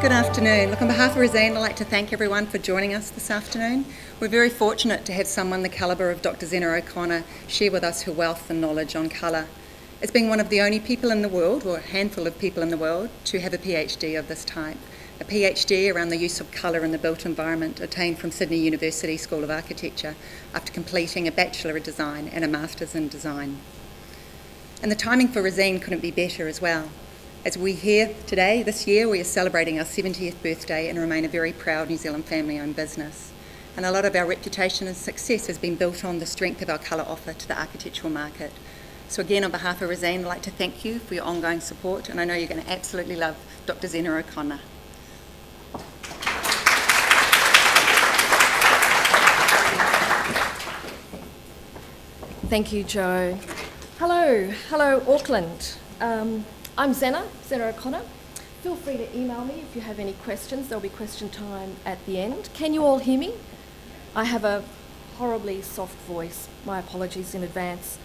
Good afternoon. Look, on behalf of Zena, I'd like to thank everyone for joining us this afternoon. We're very fortunate to have someone the calibre of Dr. Zena O'Connor share with us her wealth and knowledge on colour. As being one of the only people in the world, or a handful of people in the world, to have a PhD of this type. A PhD around the use of colour in the built environment attained from Sydney University School of Architecture after completing a Bachelor of Design and a Master's in Design. And the timing for Rosine couldn't be better as well. As we hear today, this year, we are celebrating our 70th birthday and remain a very proud New Zealand family-owned business. And a lot of our reputation and success has been built on the strength of our colour offer to the architectural market. So again, on behalf of Rosine, I'd like to thank you for your ongoing support, and I know you're going to absolutely love Dr. Zena O'Connor. Thank you, Jo. Hello, Auckland. I'm Zena O'Connor. Feel free to email me if you have any questions. There'll be question time at the end. Can you all hear me? I have a horribly soft voice. My apologies in advance.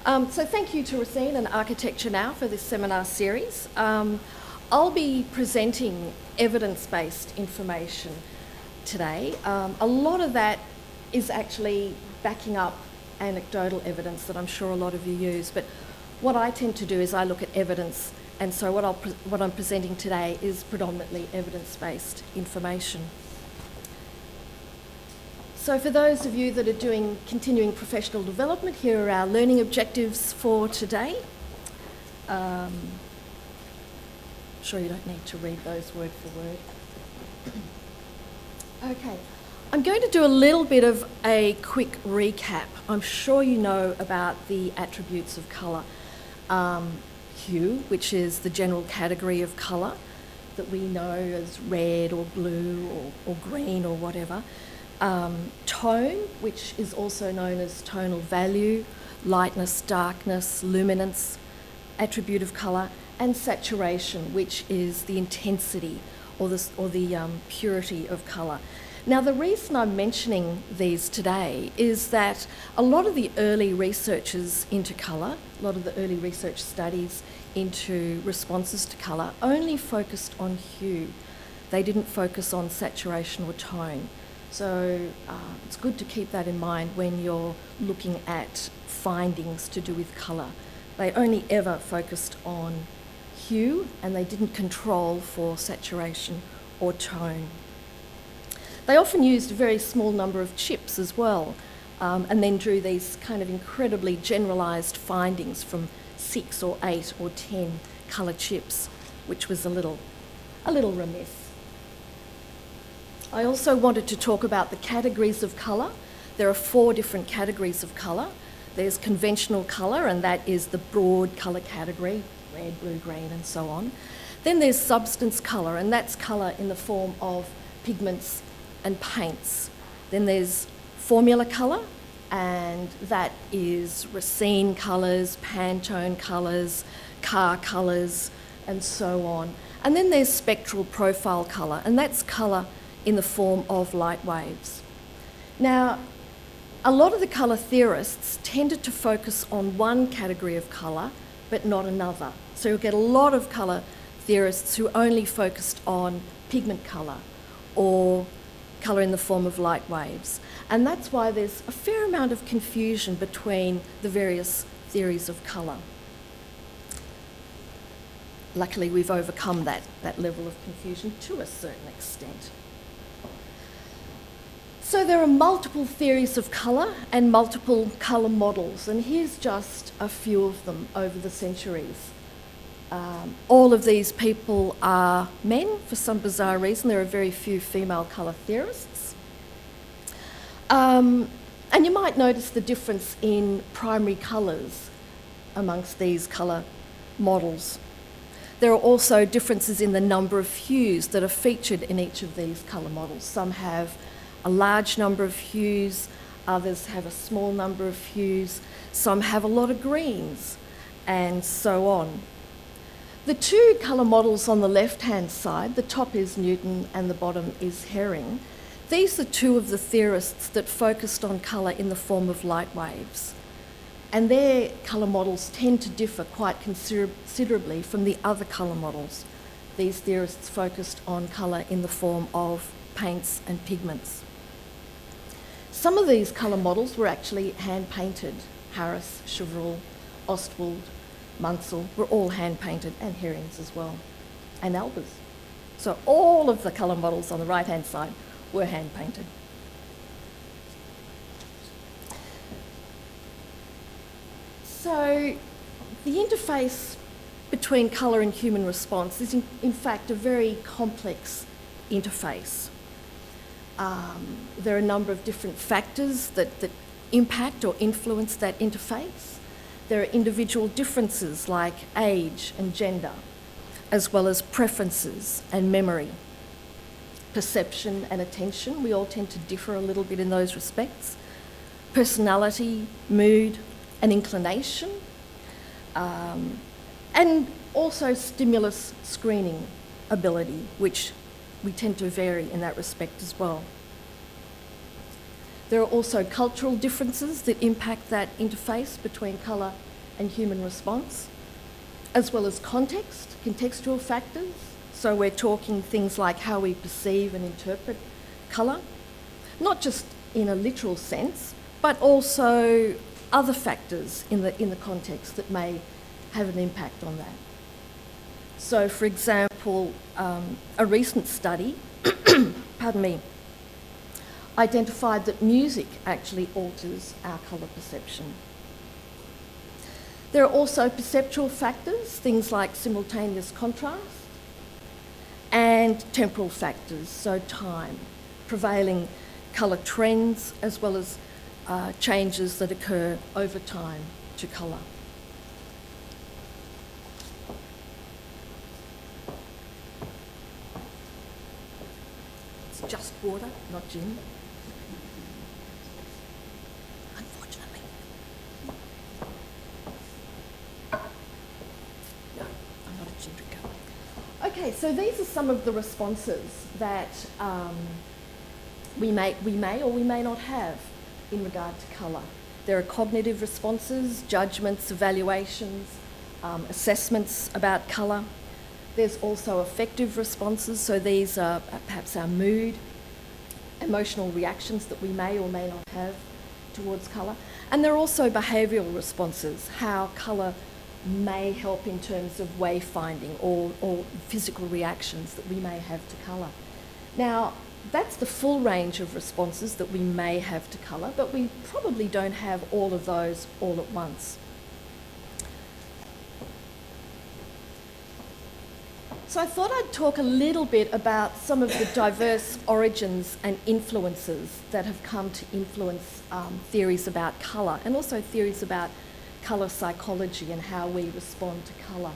So thank you to Rosine and Architecture Now for this seminar series. I'll be presenting evidence-based information today. A lot of that is actually backing up anecdotal evidence that I'm sure a lot of you use, but what I tend to do is I look at evidence, and so what I'm presenting today is predominantly evidence-based information. So for those of you that are doing continuing professional development, here are our learning objectives for today. I'm sure you don't need to read those word for word. Okay, I'm going to do a little bit of a quick recap. I'm sure you know about the attributes of colour. Hue, which is the general category of colour that we know as red or blue or green or whatever. Tone, which is also known as tonal value, lightness, darkness, luminance, attribute of colour, and saturation, which is the intensity or the purity of colour. Now, the reason I'm mentioning these today is that a lot of the early researchers into colour, a lot of the early research studies into responses to colour only focused on hue. They didn't focus on saturation or tone. So it's good to keep that in mind when you're looking at findings to do with colour. They only ever focused on hue and they didn't control for saturation or tone. They often used a very small number of chips as well, and then drew these kind of incredibly generalised findings from 6 or 8 or 10 colour chips, which was a little remiss. I also wanted to talk about the categories of colour. There are 4 different categories of colour. There's conventional colour, and that is the broad colour category, red, blue, green, and so on. Then there's substance colour, and that's colour in the form of pigments and paints. Then there's formula colour, and that is Racine colours, Pantone colours, car colours, and so on. And then there's spectral profile colour, and that's colour in the form of light waves. Now, a lot of the colour theorists tended to focus on one category of colour, but not another. So you'll get a lot of colour theorists who only focused on pigment colour or colour in the form of light waves. And that's why there's a fair amount of confusion between the various theories of colour. Luckily, we've overcome that level of confusion to a certain extent. So there are multiple theories of colour and multiple colour models, and here's just a few of them over the centuries. All of these people are men for some bizarre reason. There are very few female colour theorists. And you might notice the difference in primary colours amongst these colour models. There are also differences in the number of hues that are featured in each of these colour models. Some have a large number of hues, others have a small number of hues, some have a lot of greens, and so on. The 2 colour models on the left-hand side, the top is Newton and the bottom is Herring. These are 2 of the theorists that focused on colour in the form of light waves. And their colour models tend to differ quite considerably from the other colour models these theorists focused on colour in the form of paints and pigments. Some of these colour models were actually hand-painted. Harris, Chevreul, Ostwald, Munsell were all hand-painted, and Herrings as well, and Albers. So all of the colour models on the right-hand side were hand-painted. So the interface between colour and human response is in fact a very complex interface. There are a number of different factors that impact or influence that interface. There are individual differences like age and gender, as well as preferences and memory, perception and attention. We all tend to differ a little bit in those respects. Personality, mood, and inclination, and also stimulus screening ability, which we tend to vary in that respect as well. There are also cultural differences that impact that interface between colour and human response, as well as context, contextual factors. So we're talking things like how we perceive and interpret colour, not just in a literal sense, but also other factors in the context that may have an impact on that. So, for example, a recent study, pardon me, identified that music actually alters our colour perception. There are also perceptual factors, things like simultaneous contrast, and temporal factors, so time, prevailing colour trends, as well as changes that occur over time to colour. It's just water, not gin. Unfortunately. No, I'm not a gin drinker. Okay, so these are some of the responses that we may or we may not have in regard to colour. There are cognitive responses, judgments, evaluations, assessments about colour. There's also affective responses, so these are perhaps our mood, emotional reactions that we may or may not have towards colour. And there are also behavioural responses, how colour may help in terms of wayfinding or physical reactions that we may have to colour. Now, that's the full range of responses that we may have to colour, but we probably don't have all of those all at once. So I thought I'd talk a little bit about some of the diverse origins and influences that have come to influence theories about colour, and also theories about colour psychology and how we respond to colour.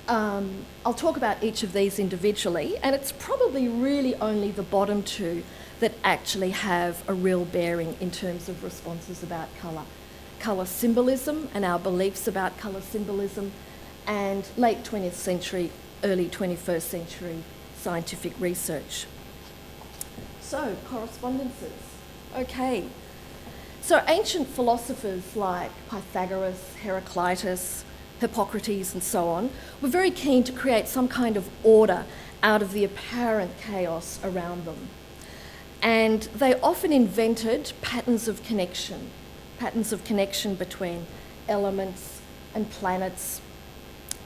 I'll talk about each of these individually, and it's probably really only the bottom two that actually have a real bearing in terms of responses about colour. Colour symbolism and our beliefs about colour symbolism, and late 20th century, early 21st century scientific research. So, correspondences. Okay. So ancient philosophers like Pythagoras, Heraclitus, Hippocrates and so on were very keen to create some kind of order out of the apparent chaos around them. And they often invented patterns of connection between elements and planets,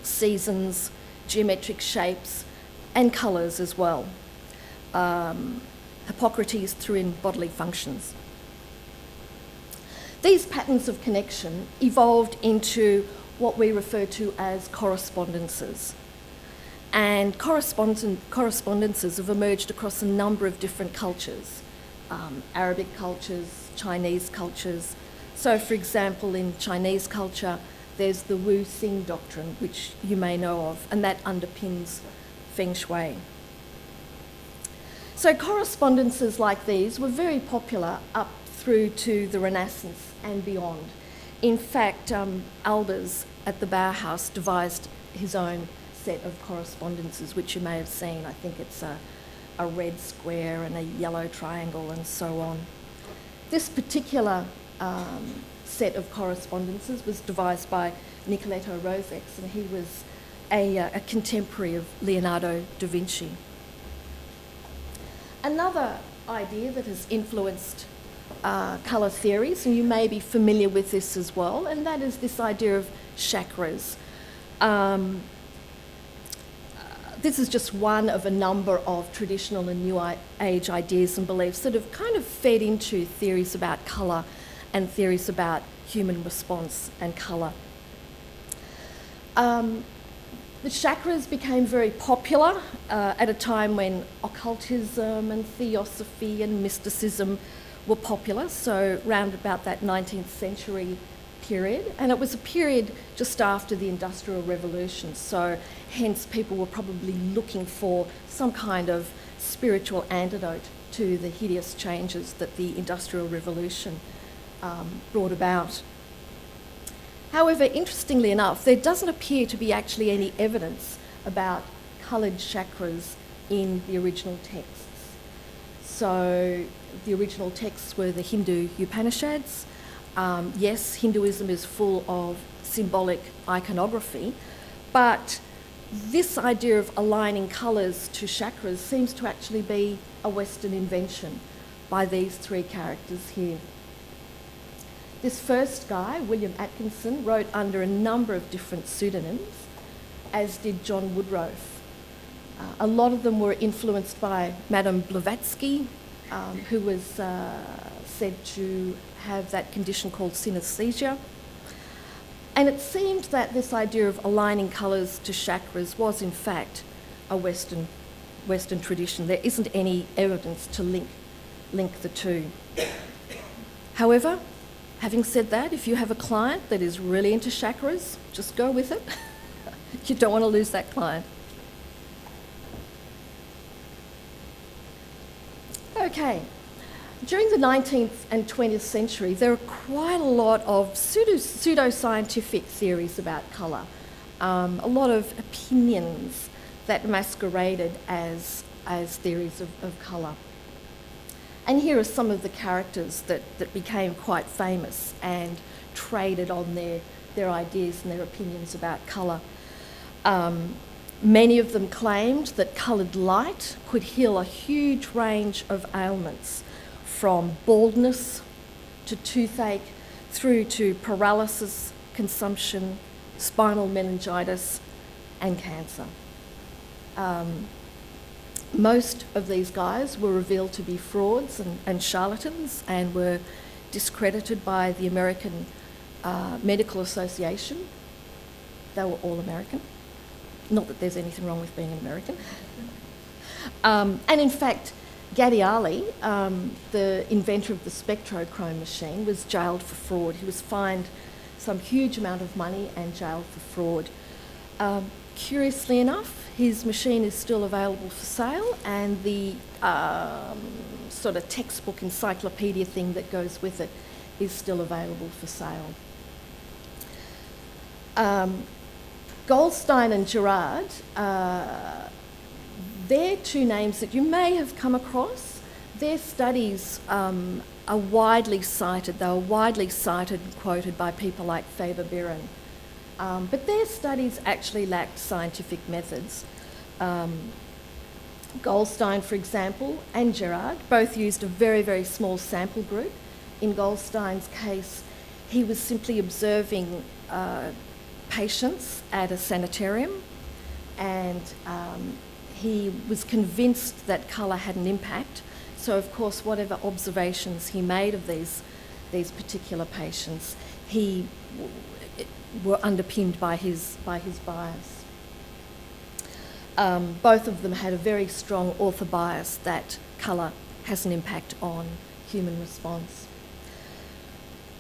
seasons, geometric shapes, and colours as well. Hippocrates threw in bodily functions. These patterns of connection evolved into what we refer to as correspondences. And correspondences have emerged across a number of different cultures, Arabic cultures, Chinese cultures. So, for example, in Chinese culture, there's the Wu Xing doctrine, which you may know of, and that underpins Feng Shui. So correspondences like these were very popular up through to the Renaissance and beyond. In fact, Albers at the Bauhaus devised his own set of correspondences, which you may have seen. I think it's a red square and a yellow triangle and so on. This particular set of correspondences was devised by Nicoletto Rosex, and he was a contemporary of Leonardo da Vinci. Another idea that has influenced colour theories, and you may be familiar with this as well, and that is this idea of chakras. This is just one of a number of traditional and New Age ideas and beliefs that have kind of fed into theories about colour and theories about human response and colour. The chakras became very popular at a time when occultism and theosophy and mysticism were popular, so round about that 19th century period. And it was a period just after the Industrial Revolution, so hence people were probably looking for some kind of spiritual antidote to the hideous changes that the Industrial Revolution brought about. However, interestingly enough, there doesn't appear to be actually any evidence about coloured chakras in the original texts. So the original texts were the Hindu Upanishads. Yes, Hinduism is full of symbolic iconography, but this idea of aligning colours to chakras seems to actually be a Western invention by these three characters here. This first guy, William Atkinson, wrote under a number of different pseudonyms, as did John Woodroffe. A lot of them were influenced by Madame Blavatsky, who was said to have that condition called synesthesia. And it seemed that this idea of aligning colours to chakras was in fact a Western tradition. There isn't any evidence to link the two. However, having said that, if you have a client that is really into chakras, just go with it. You don't want to lose that client. Okay. During the 19th and 20th century, there are quite a lot of pseudo-scientific theories about colour, a lot of opinions that masqueraded as theories of colour. And here are some of the characters that became quite famous and traded on their ideas and their opinions about colour. Many of them claimed that coloured light could heal a huge range of ailments, from baldness to toothache through to paralysis, consumption, spinal meningitis and cancer. Most of these guys were revealed to be frauds and charlatans and were discredited by the American Medical Association. They were all American. Not that there's anything wrong with being an American. And in fact, Gadiali, the inventor of the spectrochrome machine, was jailed for fraud. He was fined some huge amount of money and jailed for fraud. Curiously enough, his machine is still available for sale, and the sort of textbook encyclopedia thing that goes with it is still available for sale. Goldstein and Gerard, they're two names that you may have come across. Their studies are widely cited. They were widely cited and quoted by people like Faber-Biren. But their studies actually lacked scientific methods. Goldstein, for example, and Gerard both used a very, very small sample group. In Goldstein's case, he was simply observing patients at a sanitarium, and he was convinced that colour had an impact. So, of course, whatever observations he made of these particular patients, were underpinned by his bias. Both of them had a very strong author bias that colour has an impact on human response.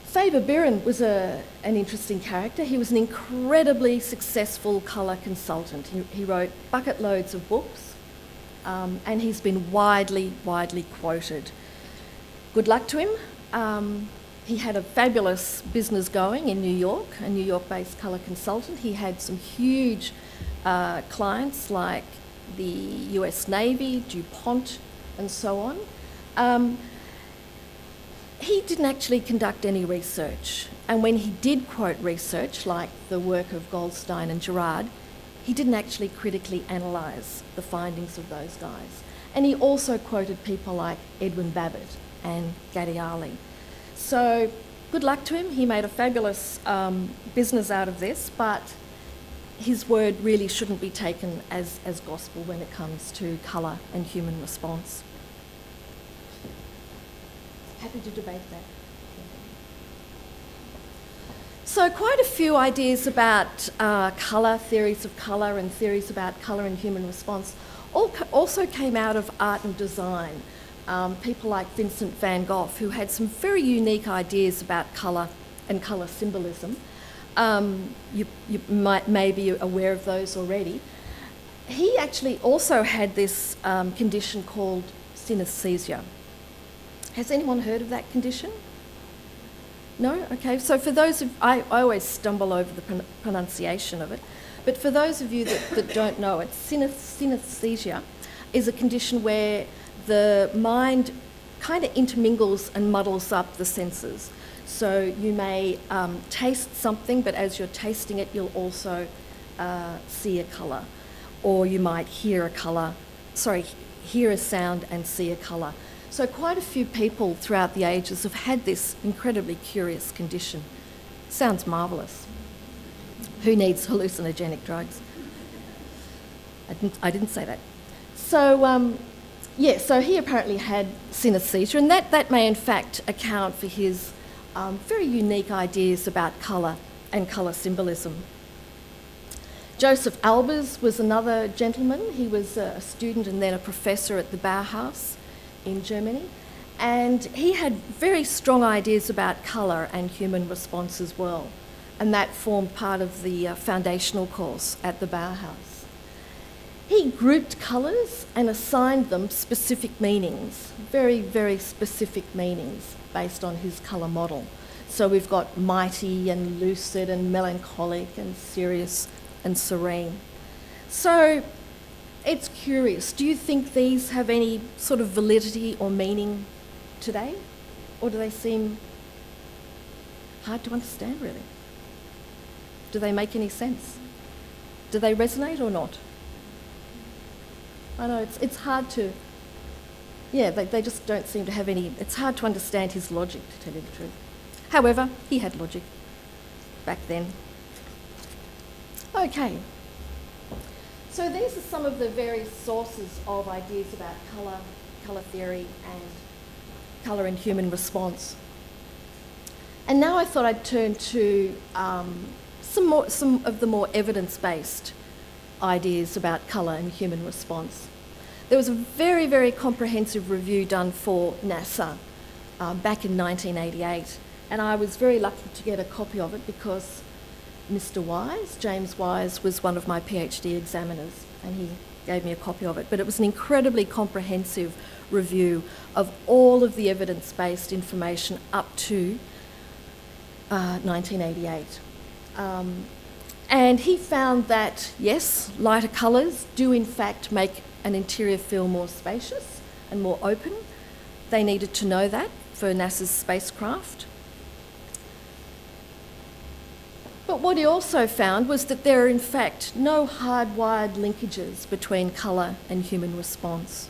Faber-Biren was an interesting character. He was an incredibly successful colour consultant. He wrote bucket loads of books, and he's been widely quoted. Good luck to him. He had a fabulous business going in New York, a New York-based colour consultant. He had some huge clients like the US Navy, DuPont, and so on. He didn't actually conduct any research, and when he did quote research, like the work of Goldstein and Gerard, he didn't actually critically analyse the findings of those guys. And he also quoted people like Edwin Babbitt and Gattiali. So good luck to him. He made a fabulous business out of this, but his word really shouldn't be taken as gospel when it comes to colour and human response. Happy to debate that. So quite a few ideas about colour, theories of colour and theories about colour and human response also came out of art and design. People like Vincent van Gogh, who had some very unique ideas about colour and colour symbolism. You may be aware of those already. He actually also had this condition called synesthesia. Has anyone heard of that condition? No? Okay, so for those of, I always stumble over the pronunciation of it, but for those of you that don't know it, synesthesia is a condition where the mind kind of intermingles and muddles up the senses. So you may taste something, but as you're tasting it, you'll also see a colour. Or you might hear a sound and see a colour. So quite a few people throughout the ages have had this incredibly curious condition. Sounds marvellous. Who needs hallucinogenic drugs? I didn't say that. So, so he apparently had synesthesia, and that may in fact account for his very unique ideas about colour and colour symbolism. Joseph Albers was another gentleman. He was a student and then a professor at the Bauhaus in Germany, and he had very strong ideas about colour and human response as well, and that formed part of the foundational course at the Bauhaus. He grouped colours and assigned them specific meanings, very, very specific meanings based on his colour model. So we've got mighty and lucid and melancholic and serious and serene. So it's curious. Do you think these have any sort of validity or meaning today? Or do they seem hard to understand, really? Do they make any sense? Do they resonate or not? I know, it's hard to... Yeah, they just don't seem to have any... It's hard to understand his logic, to tell you the truth. However, he had logic back then. Okay. So these are some of the various sources of ideas about colour theory and colour and human response. And now I thought I'd turn to some of the more evidence-based ideas about colour and human response. There was a very, very comprehensive review done for NASA back in 1988, and I was very lucky to get a copy of it because Mr. Wise, James Wise, was one of my PhD examiners, and he gave me a copy of it. But it was an incredibly comprehensive review of all of the evidence-based information up to 1988. And he found that, yes, lighter colours do in fact make an interior feel more spacious and more open. They needed to know that for NASA's spacecraft. But what he also found was that there are in fact no hardwired linkages between colour and human response.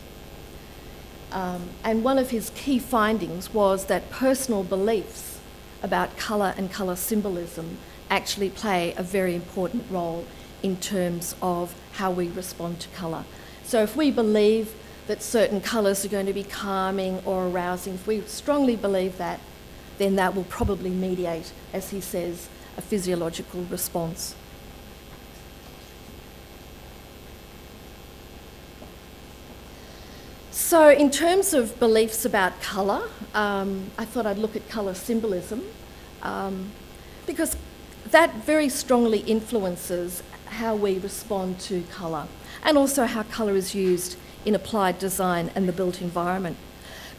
And one of his key findings was that personal beliefs about colour and colour symbolism actually play a very important role in terms of how we respond to colour. So if we believe that certain colours are going to be calming or arousing, if we strongly believe that, then that will probably mediate, as he says, a physiological response. So in terms of beliefs about colour, I thought I'd look at colour symbolism because that very strongly influences how we respond to colour and also how colour is used in applied design and the built environment.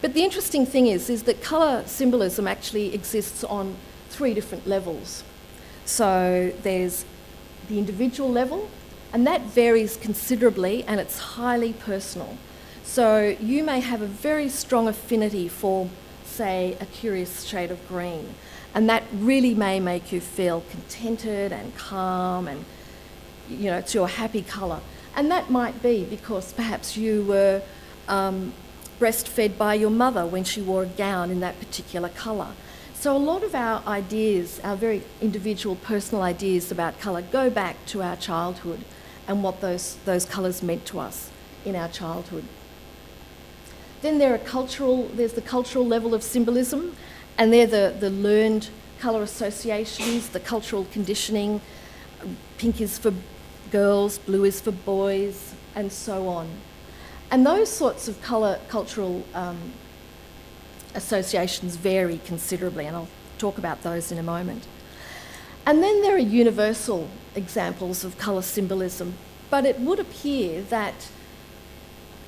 But the interesting thing is that colour symbolism actually exists on 3 different levels. So there's the individual level, and that varies considerably and it's highly personal. So you may have a very strong affinity for, say, a curious shade of green, and that really may make you feel contented and calm and it's your happy colour. And that might be because perhaps you were breastfed by your mother when she wore a gown in that particular colour. So a lot of our ideas, our very individual personal ideas about colour, go back to our childhood and what those colours meant to us in our childhood. Then there's the cultural level of symbolism, and they're the learned colour associations, the cultural conditioning. Pink is for girls, blue is for boys, and so on. And those sorts of cultural associations vary considerably, and I'll talk about those in a moment. And then there are universal examples of colour symbolism, but it would appear that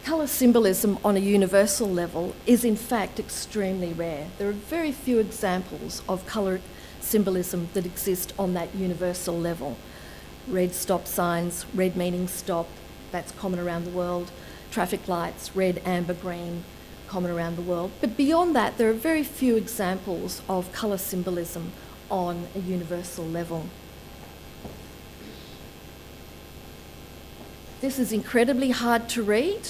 colour symbolism on a universal level is in fact extremely rare. There are very few examples of colour symbolism that exist on that universal level. Red stop signs, red meaning stop, that's common around the world. Traffic lights, red, amber, green, common around the world. But beyond that, there are very few examples of colour symbolism on a universal level. This is incredibly hard to read.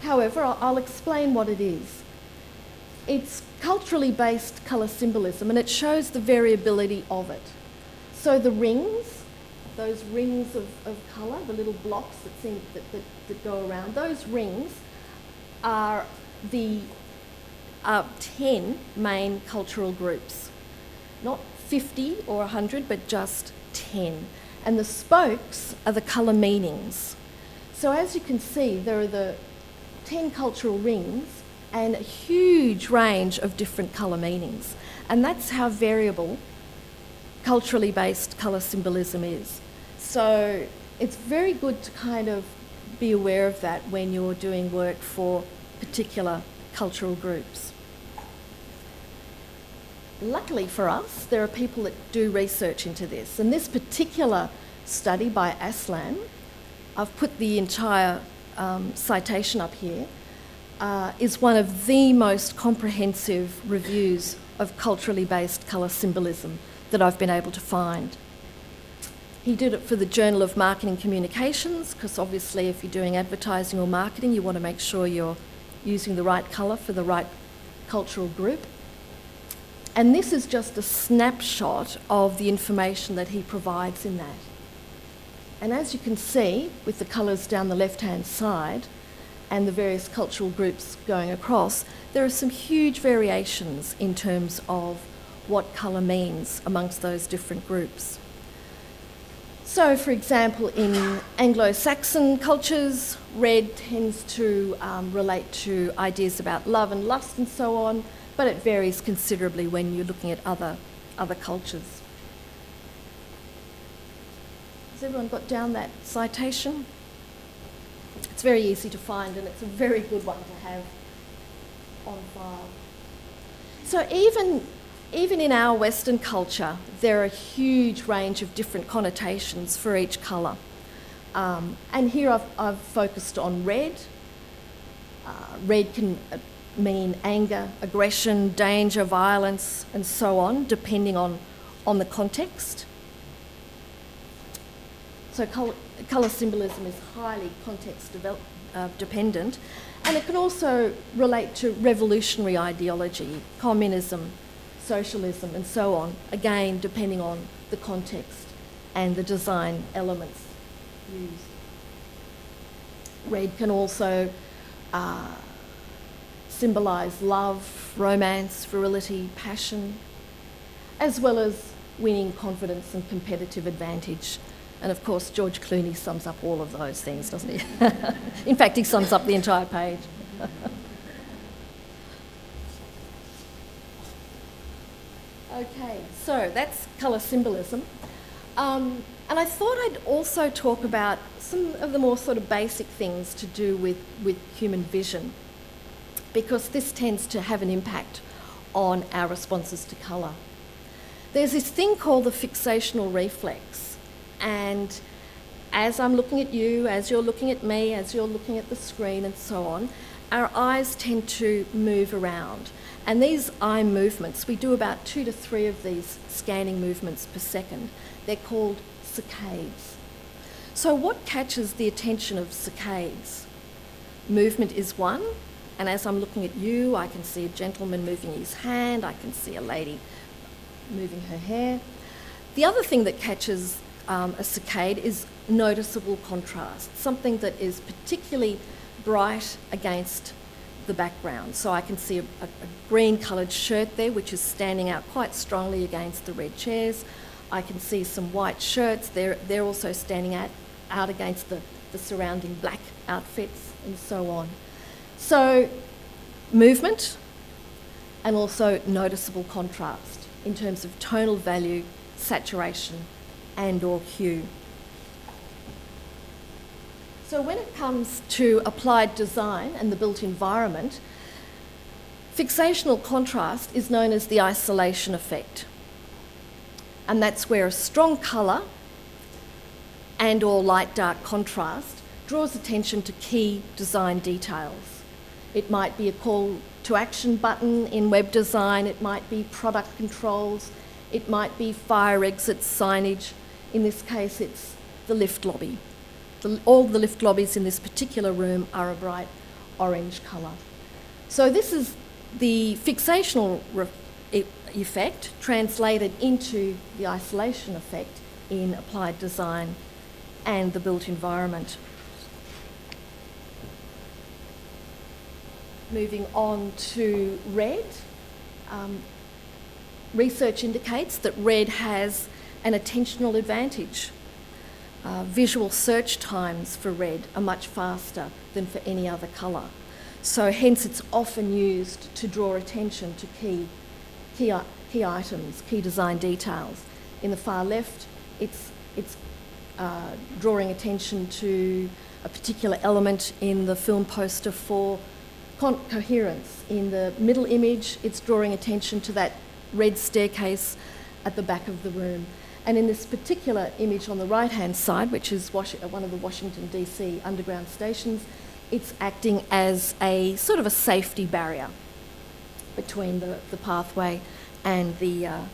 However, I'll explain what it is. It's culturally based colour symbolism, and it shows the variability of it. So the rings, those rings of colour, the little blocks that go around, those rings are the 10 main cultural groups. Not 50 or 100, but just 10. And the spokes are the colour meanings. So as you can see, there are the 10 cultural rings and a huge range of different colour meanings. And that's how variable culturally based colour symbolism is. So it's very good to kind of be aware of that when you're doing work for particular cultural groups. Luckily for us, there are people that do research into this. And this particular study by Aslan, I've put the entire citation up here, is one of the most comprehensive reviews of culturally based colour symbolism that I've been able to find. He did it for the Journal of Marketing Communications, because obviously if you're doing advertising or marketing, you want to make sure you're using the right colour for the right cultural group. And this is just a snapshot of the information that he provides in that. And as you can see, with the colours down the left-hand side and the various cultural groups going across, there are some huge variations in terms of what colour means amongst those different groups. So, for example, in Anglo-Saxon cultures, red tends to relate to ideas about love and lust and so on, but it varies considerably when you're looking at other cultures. Has everyone got down that citation? It's very easy to find, and it's a very good one to have on file. So even in our Western culture, there are a huge range of different connotations for each colour. And here I've focused on red. Red can mean anger, aggression, danger, violence, and so on, depending on the context. So colour symbolism is highly context dependent, and it can also relate to revolutionary ideology, communism, socialism, and so on, again, depending on the context and the design elements used. Red can also symbolise love, romance, virility, passion, as well as winning, confidence and competitive advantage. And of course, George Clooney sums up all of those things, doesn't he? In fact, he sums up the entire page. Okay, so that's colour symbolism. And I thought I'd also talk about some of the more sort of basic things to do with human vision, because this tends to have an impact on our responses to colour. There's this thing called the fixational reflex, and as I'm looking at you, as you're looking at me, as you're looking at the screen and so on, our eyes tend to move around. And these eye movements, we do about 2 to 3 of these scanning movements per second. They're called saccades. So what catches the attention of saccades? Movement is one, and as I'm looking at you, I can see a gentleman moving his hand, I can see a lady moving her hair. The other thing that catches a saccade is noticeable contrast, something that is particularly bright against the background. So I can see a green coloured shirt there, which is standing out quite strongly against the red chairs. I can see some white shirts, they're also standing out against the surrounding black outfits and so on. So movement and also noticeable contrast in terms of tonal value, saturation and or hue. So when it comes to applied design and the built environment, fixational contrast is known as the isolation effect. And that's where a strong colour and or light-dark contrast draws attention to key design details. It might be a call to action button in web design, it might be product controls, it might be fire exit signage. In this case, it's the lift lobby. All the lift lobbies in this particular room are a bright orange colour. So this is the fixational effect translated into the isolation effect in applied design and the built environment. Moving on to red. Research indicates that red has an attentional advantage. Visual search times for red are much faster than for any other colour. So hence it's often used to draw attention to key items, key design details. In the far left, it's drawing attention to a particular element in the film poster for coherence. In the middle image, it's drawing attention to that red staircase at the back of the room. And in this particular image on the right-hand side, which is one of the Washington DC underground stations, it's acting as a sort of a safety barrier between the pathway and the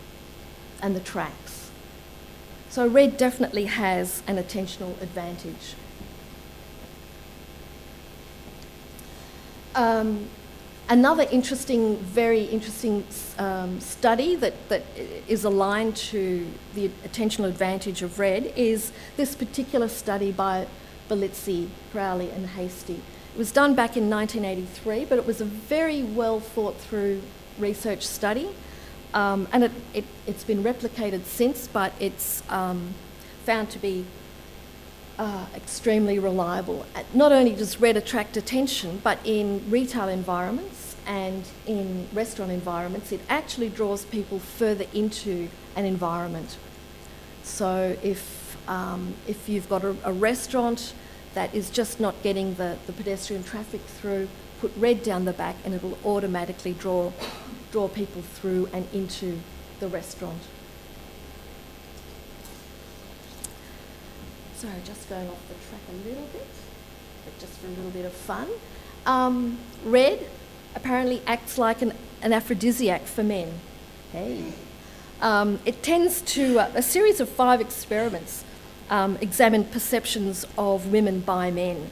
tracks. So red definitely has an attentional advantage. Another very interesting study that is aligned to the attentional advantage of red is this particular study by Bellizzi, Crowley and Hastie. It was done back in 1983, but it was a very well thought through research study, and it's been replicated since, but it's found to be extremely reliable. Not only does red attract attention, but in retail environments and in restaurant environments, it actually draws people further into an environment. So if you've got a restaurant that is just not getting the pedestrian traffic through, put red down the back and it'll automatically draw people through and into the restaurant. So just going off the track a little bit, but just for a little bit of fun. Red apparently acts like an aphrodisiac for men. Hey. It tends to, a series of 5 experiments examined perceptions of women by men,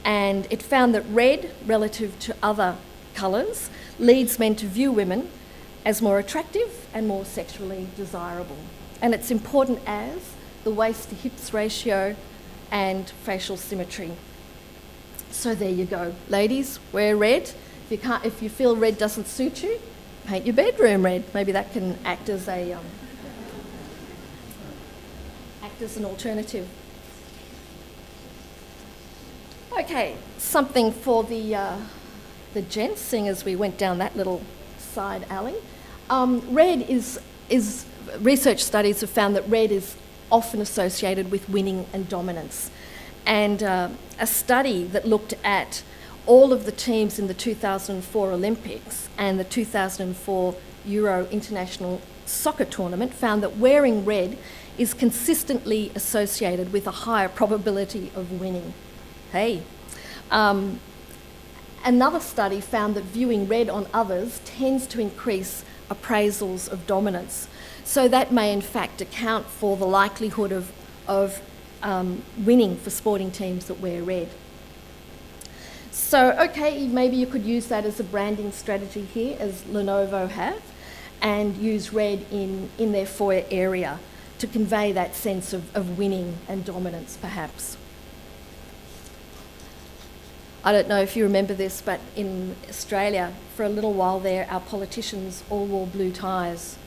and it found that red, relative to other colours, leads men to view women as more attractive and more sexually desirable. And it's important as the waist to hips ratio and facial symmetry. So there you go, ladies, wear red. If you feel red doesn't suit you, paint your bedroom red. Maybe that can act as an alternative. Okay, something for the gents, seeing as we went down that little side alley. Red is research studies have found that red is often associated with winning and dominance. And a study that looked at all of the teams in the 2004 Olympics and the 2004 Euro International Soccer Tournament found that wearing red is consistently associated with a higher probability of winning. Hey. Another study found that viewing red on others tends to increase appraisals of dominance. So that may in fact account for the likelihood of winning for sporting teams that wear red. So, okay, maybe you could use that as a branding strategy here, as Lenovo have, and use red in their foyer area to convey that sense of winning and dominance, perhaps. I don't know if you remember this, but in Australia, for a little while there, our politicians all wore blue ties.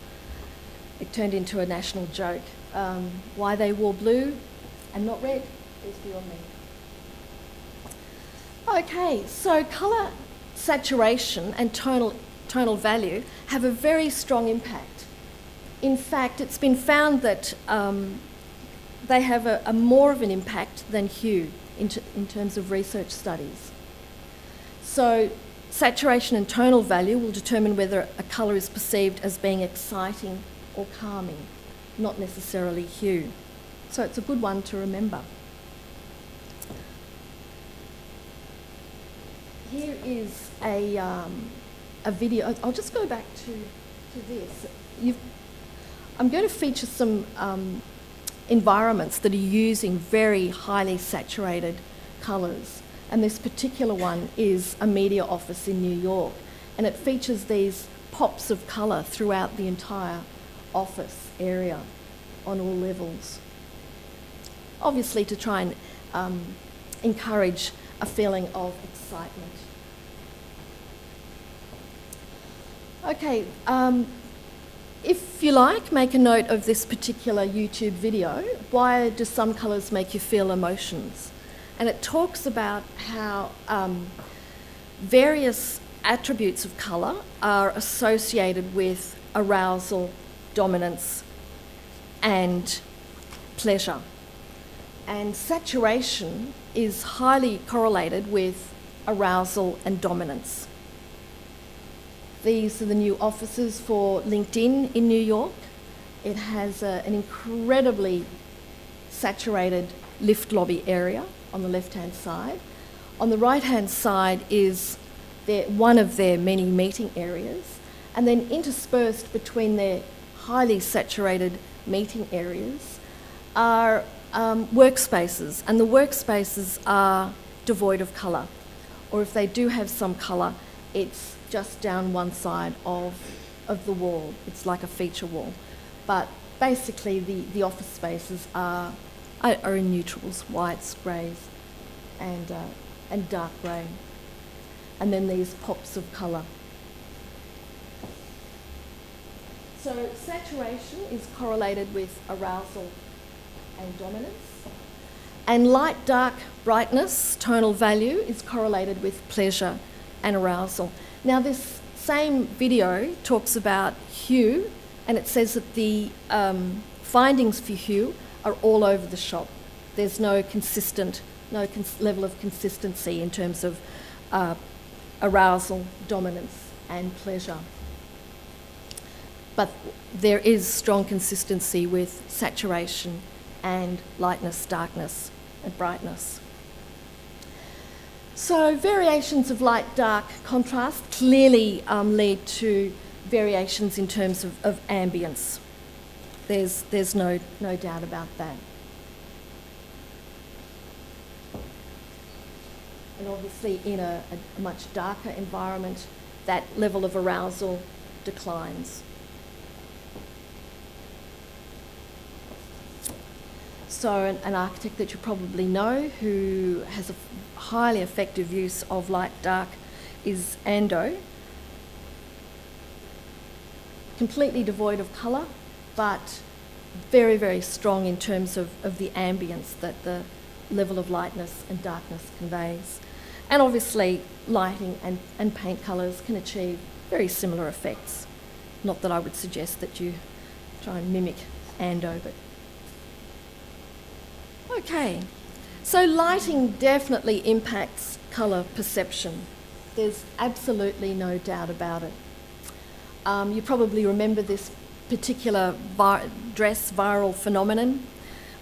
It turned into a national joke. Why they wore blue and not red is beyond me. Okay, so colour saturation and tonal value have a very strong impact. In fact, it's been found that they have a more of an impact than hue in terms of research studies. So saturation and tonal value will determine whether a colour is perceived as being exciting or calming, not necessarily hue. So it's a good one to remember. Here is a video. I'll just go back to this. I'm going to feature some environments that are using very highly saturated colours. And this particular one is a media office in New York. And it features these pops of colour throughout the entire office area on all levels. Obviously to try and encourage a feeling of excitement. Okay, if you like, make a note of this particular YouTube video. Why do some colours make you feel emotions? And it talks about how various attributes of colour are associated with arousal, dominance, and pleasure. And saturation is highly correlated with arousal and dominance. These are the new offices for LinkedIn in New York. It has an incredibly saturated lift lobby area on the left-hand side. On the right-hand side is one of their many meeting areas, and then interspersed between their highly saturated meeting areas are workspaces, and the workspaces are devoid of colour, or if they do have some colour, it's just down one side of the wall. It's like a feature wall. But basically the office spaces are in neutrals, whites, greys, and dark grey. And then these pops of colour. So saturation is correlated with arousal and dominance. And light, dark, brightness, tonal value is correlated with pleasure and arousal. Now this same video talks about hue, and it says that the findings for hue are all over the shop. There's no level of consistency in terms of arousal, dominance and pleasure. But there is strong consistency with saturation and lightness, darkness and brightness. So variations of light, dark contrast clearly lead to variations in terms of ambience. There's no doubt about that. And obviously in a much darker environment, that level of arousal declines. So an architect that you probably know who has a highly effective use of light dark is Ando. Completely devoid of colour, but very, very strong in terms of the ambience that the level of lightness and darkness conveys. And obviously lighting and paint colours can achieve very similar effects. Not that I would suggest that you try and mimic Ando, but okay. So lighting definitely impacts colour perception. There's absolutely no doubt about it. You probably remember this particular dress viral phenomenon,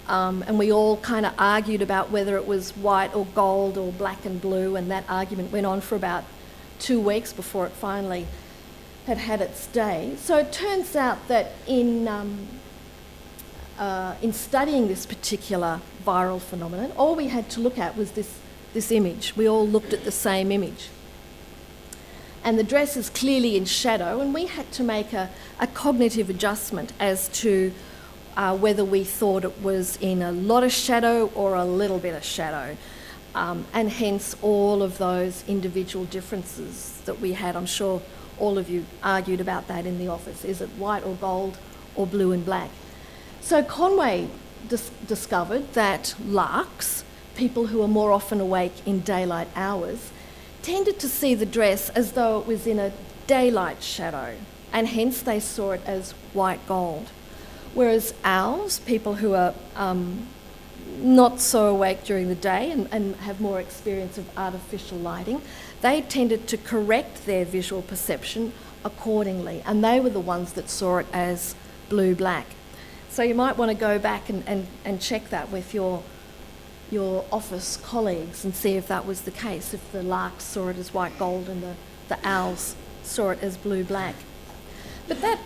and we all kind of argued about whether it was white or gold or black and blue, and that argument went on for about 2 weeks before it finally had its day. So it turns out that in in studying this particular viral phenomenon, all we had to look at was this image. We all looked at the same image. And the dress is clearly in shadow, and we had to make a cognitive adjustment as to whether we thought it was in a lot of shadow or a little bit of shadow. And hence all of those individual differences that we had. I'm sure all of you argued about that in the office. Is it white or gold or blue and black? So Conway discovered that larks, people who are more often awake in daylight hours, tended to see the dress as though it was in a daylight shadow, and hence they saw it as white gold. Whereas owls, people who are not so awake during the day and have more experience of artificial lighting, they tended to correct their visual perception accordingly, and they were the ones that saw it as blue-black. So you might want to go back and check that with your office colleagues and see if that was the case, if the larks saw it as white gold and the owls saw it as blue-black. But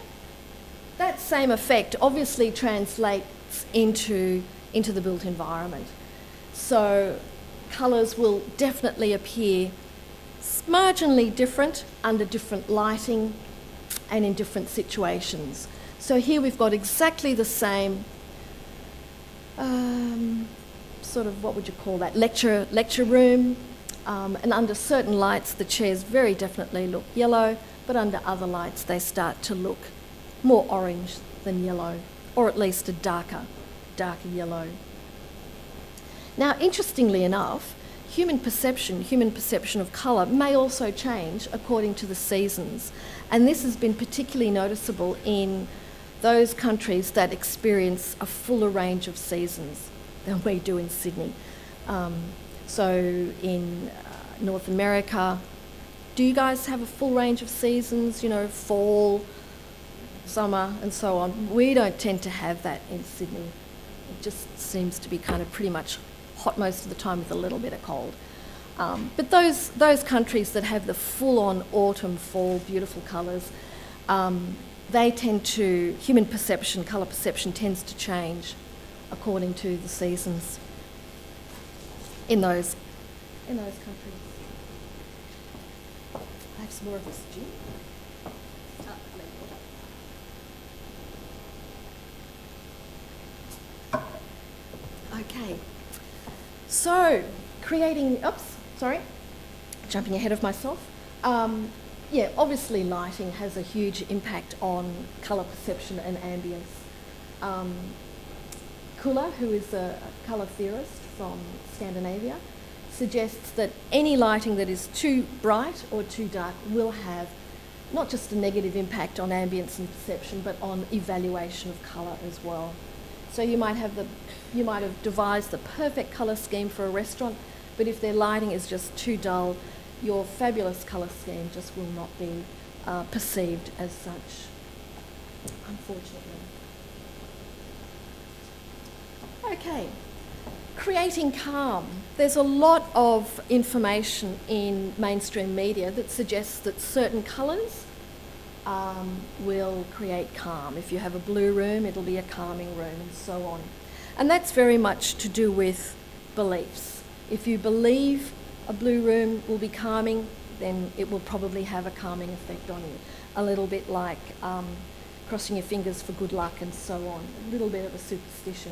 that same effect obviously translates into the built environment. So colours will definitely appear marginally different under different lighting and in different situations. So here we've got exactly the same sort of, what would you call that, lecture room, and under certain lights the chairs very definitely look yellow, but under other lights they start to look more orange than yellow, or at least a darker yellow. Now, interestingly enough, human perception of colour may also change according to the seasons, and this has been particularly noticeable in those countries that experience a fuller range of seasons than we do in Sydney. So in North America, do you guys have a full range of seasons, fall, summer and so on? We don't tend to have that in Sydney. It just seems to be kind of pretty much hot most of the time with a little bit of cold. But those countries that have the full-on autumn, fall, beautiful colours, they tend to, human perception, colour perception tends to change according to the seasons in those countries. I have some more of this, Jim. Okay, so jumping ahead of myself. Obviously lighting has a huge impact on colour perception and ambience. Kula, who is a colour theorist from Scandinavia, suggests that any lighting that is too bright or too dark will have not just a negative impact on ambience and perception, but on evaluation of colour as well. So you might have devised the perfect colour scheme for a restaurant, but if their lighting is just too dull, your fabulous colour scheme just will not be perceived as such, unfortunately. Okay, creating calm. There's a lot of information in mainstream media that suggests that certain colours will create calm. If you have a blue room, it'll be a calming room, and so on. And that's very much to do with beliefs. If you believe a blue room will be calming, then it will probably have a calming effect on you. A little bit like crossing your fingers for good luck and so on. A little bit of a superstition.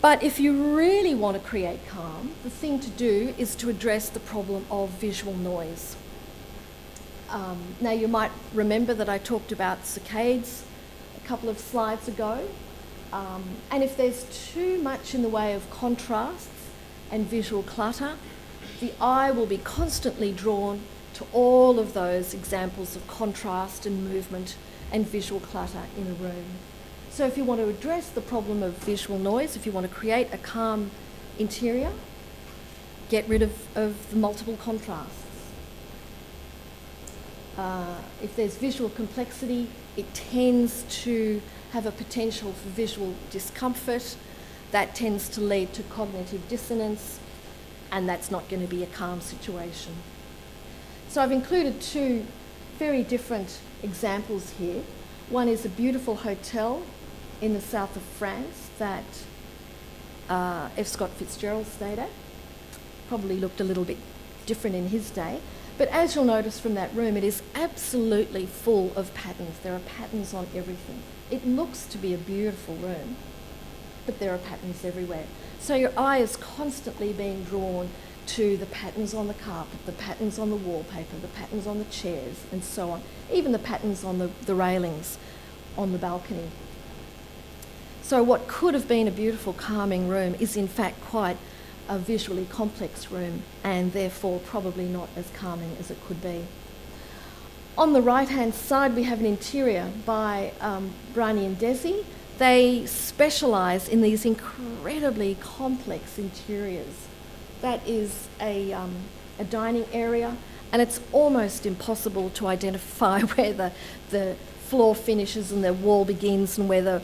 But if you really want to create calm, the thing to do is to address the problem of visual noise. Now you might remember that I talked about saccades a couple of slides ago. And if there's too much in the way of contrasts and visual clutter, the eye will be constantly drawn to all of those examples of contrast and movement and visual clutter in a room. So if you want to address the problem of visual noise, if you want to create a calm interior, get rid of the multiple contrasts. If there's visual complexity, it tends to have a potential for visual discomfort. That tends to lead to cognitive dissonance, and that's not going to be a calm situation. So I've included two very different examples here. One is a beautiful hotel in the south of France that F. Scott Fitzgerald stayed at. Probably looked a little bit different in his day. But as you'll notice from that room, it is absolutely full of patterns. There are patterns on everything. It looks to be a beautiful room, but there are patterns everywhere. So your eye is constantly being drawn to the patterns on the carpet, the patterns on the wallpaper, the patterns on the chairs, and so on. Even the patterns on the railings on the balcony. So what could have been a beautiful, calming room is in fact quite a visually complex room, and therefore probably not as calming as it could be. On the right-hand side, we have an interior by Brani and Desi. They specialise in these incredibly complex interiors. That is a dining area, and it's almost impossible to identify where the floor finishes and the wall begins, and where the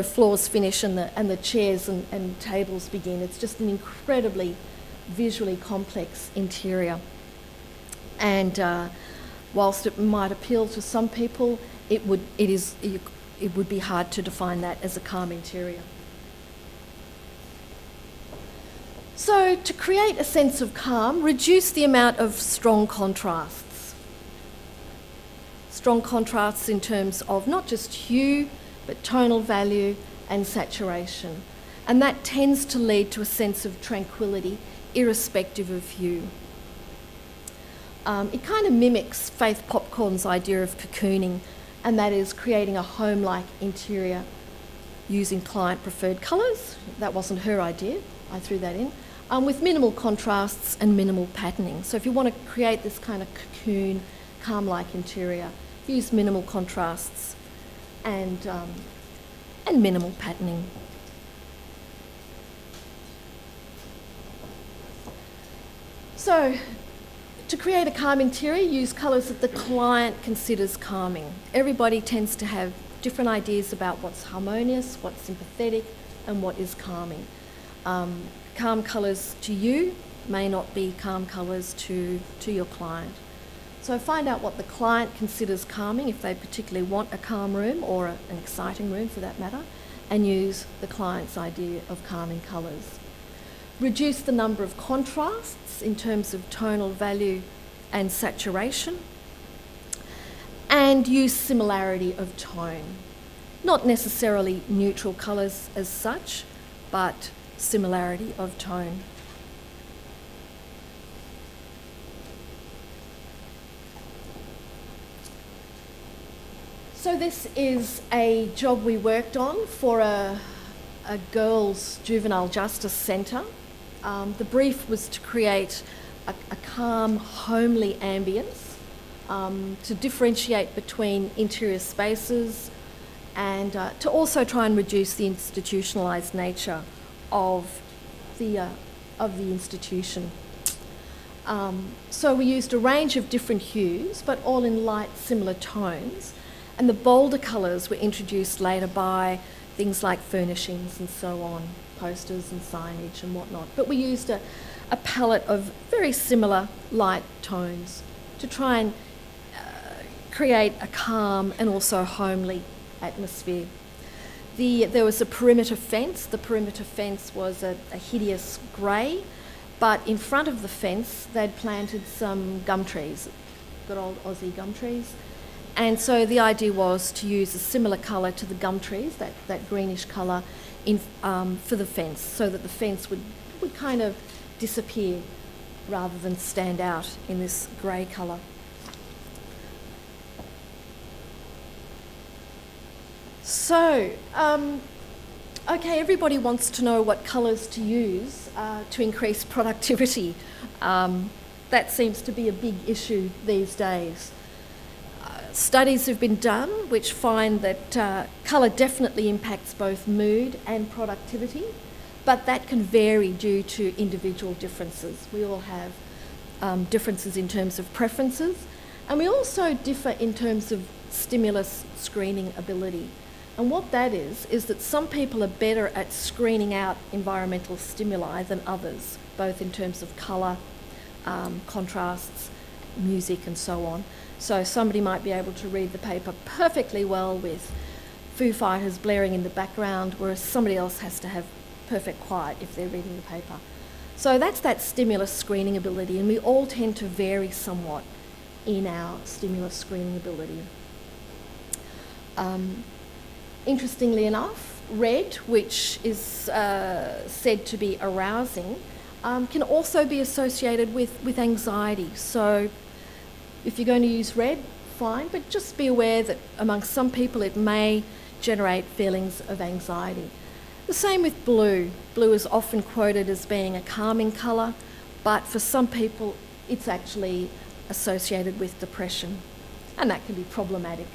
floors finish and the chairs and tables begin. It's just an incredibly visually complex interior. And whilst it might appeal to some people, it would be hard to define that as a calm interior. So to create a sense of calm, reduce the amount of strong contrasts. Strong contrasts in terms of not just hue, but tonal value and saturation. And that tends to lead to a sense of tranquility, irrespective of hue. It kind of mimics Faith Popcorn's idea of cocooning, and that is creating a home-like interior using client-preferred colours. That wasn't her idea, I threw that in, with minimal contrasts and minimal patterning. So if you want to create this kind of cocoon, calm-like interior, use minimal contrasts and minimal patterning. So, to create a calm interior, use colours that the client considers calming. Everybody tends to have different ideas about what's harmonious, what's sympathetic, and what is calming. Calm colours to you may not be calm colours to your client. So find out what the client considers calming, if they particularly want a calm room or an exciting room for that matter, and use the client's idea of calming colours. Reduce the number of contrasts in terms of tonal value and saturation, and use similarity of tone. Not necessarily neutral colours as such, but similarity of tone. So this is a job we worked on for a girls' juvenile justice centre. The brief was to create a calm, homely ambience, to differentiate between interior spaces, and to also try and reduce the institutionalised nature of the institution. So we used a range of different hues, but all in light, similar tones. And the bolder colours were introduced later by things like furnishings and so on, posters and signage and whatnot. But we used a palette of very similar light tones to try and create a calm and also homely atmosphere. There was a perimeter fence. The perimeter fence was a hideous grey, but in front of the fence they'd planted some gum trees, good old Aussie gum trees. And so the idea was to use a similar colour to the gum trees, that greenish colour, for the fence, so that the fence would kind of disappear rather than stand out in this grey colour. So, okay, everybody wants to know what colours to use to increase productivity. That seems to be a big issue these days. Studies have been done which find that colour definitely impacts both mood and productivity, but that can vary due to individual differences. We all have differences in terms of preferences, and we also differ in terms of stimulus screening ability. And what that is that some people are better at screening out environmental stimuli than others, both in terms of colour, contrasts, music and so on. So somebody might be able to read the paper perfectly well with Foo Fighters blaring in the background, whereas somebody else has to have perfect quiet if they're reading the paper. So that's that stimulus screening ability, and we all tend to vary somewhat in our stimulus screening ability. Interestingly enough, red, which is said to be arousing, can also be associated with anxiety. So if you're going to use red, fine, but just be aware that amongst some people it may generate feelings of anxiety. The same with blue. Blue is often quoted as being a calming colour, but for some people it's actually associated with depression, and that can be problematic.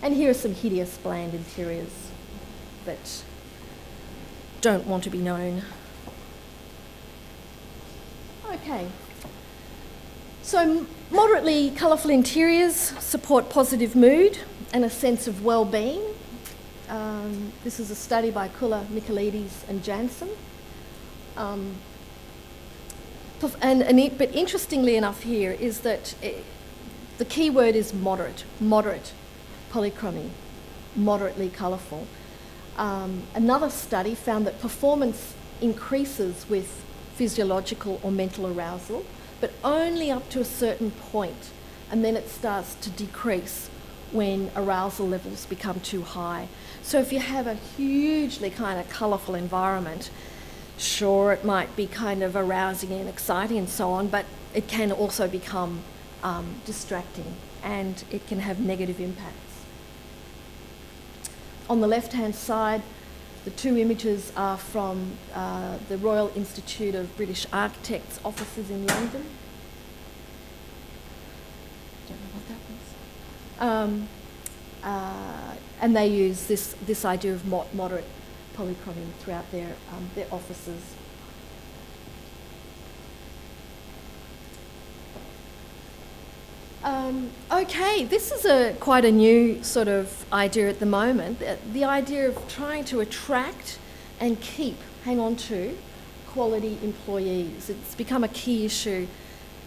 And here are some hideous bland interiors that don't want to be known. Okay, so moderately colourful interiors support positive mood and a sense of well-being. This is a study by Kuller, Michaelides and Jansen. But interestingly enough here is that the key word is moderate polychromy, moderately colourful. Another study found that performance increases with physiological or mental arousal, but only up to a certain point, and then it starts to decrease when arousal levels become too high. So if you have a hugely kind of colourful environment, sure, it might be kind of arousing and exciting and so on, but it can also become distracting, and it can have negative impacts. On the left-hand side, the two images are from the Royal Institute of British Architects offices in London. Don't know what that was. And they use this idea of moderate polychromy throughout their offices. Okay, this is quite a new sort of idea at the moment. The idea of trying to attract and hang on to quality employees. It's become a key issue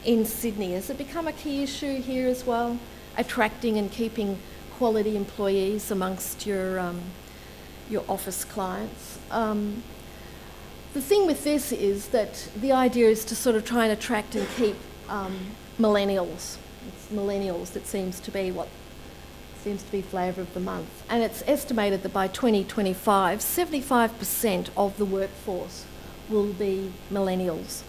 in Sydney. Has it become a key issue here as well? Attracting and keeping quality employees amongst your office clients. The thing with this is that the idea is to sort of try and attract and keep millennials. It's millennials that seems to be flavour of the month. And it's estimated that by 2025, 75% of the workforce will be millennials.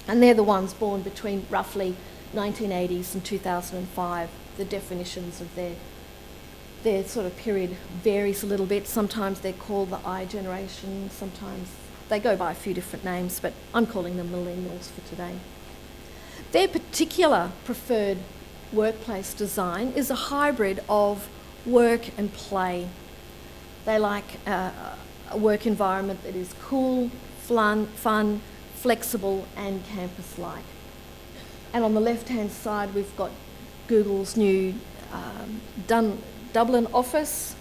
And they're the ones born between roughly 1980s and 2005. The definitions of their sort of period varies a little bit. Sometimes they're called the I generation, sometimes they go by a few different names, but I'm calling them millennials for today. Their particular preferred workplace design is a hybrid of work and play. They like a work environment that is cool, fun, flexible and campus-like. And on the left-hand side we've got Google's new Dublin office.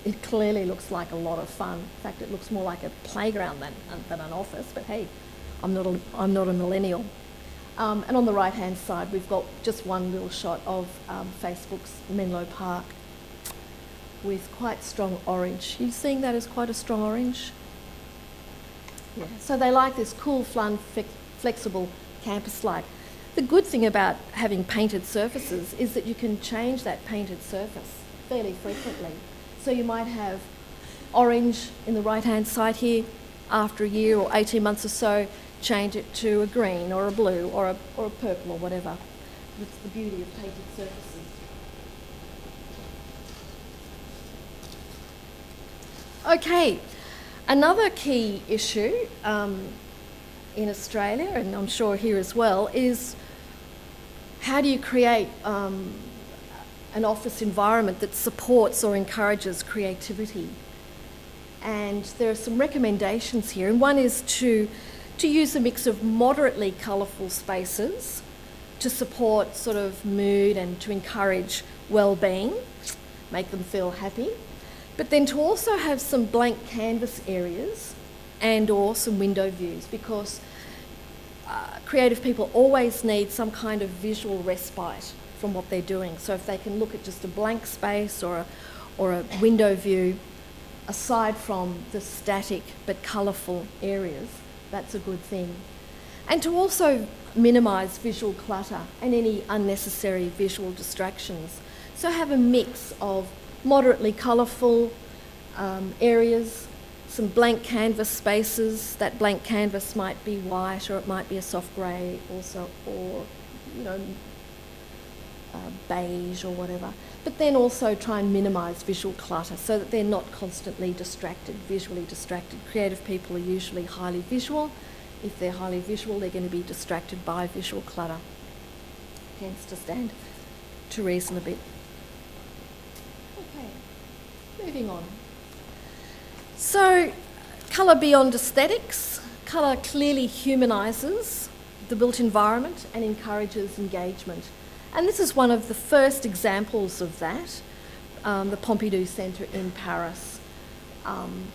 It clearly looks like a lot of fun. In fact, it looks more like a playground than an office, but hey, I'm not a millennial. And on the right-hand side, we've got just one little shot of Facebook's Menlo Park with quite strong orange. Are you seeing that as quite a strong orange? Yeah. So they like this cool, fun, flexible, campus-like. The good thing about having painted surfaces is that you can change that painted surface fairly frequently. So you might have orange in the right-hand side here. After a year or 18 months or so, change it to a green or a blue or a purple or whatever. That's the beauty of painted surfaces. Okay, another key issue in Australia, and I'm sure here as well, is how do you create an office environment that supports or encourages creativity? And there are some recommendations here, and one is to use a mix of moderately colourful spaces to support sort of mood and to encourage well-being, make them feel happy, but then to also have some blank canvas areas and or some window views, because creative people always need some kind of visual respite from what they're doing. So if they can look at just a blank space or or a window view, aside from the static but colourful areas, that's a good thing. And to also minimise visual clutter and any unnecessary visual distractions. So have a mix of moderately colourful areas, some blank canvas spaces. That blank canvas might be white, or it might be a soft grey also, or beige or whatever. But then also try and minimise visual clutter so that they're not constantly distracted, visually distracted. Creative people are usually highly visual. If they're highly visual, they're going to be distracted by visual clutter. Tends to stand to reason a bit. Okay, moving on. So, colour beyond aesthetics. Colour clearly humanises the built environment and encourages engagement. And this is one of the first examples of that, the Pompidou Centre in Paris.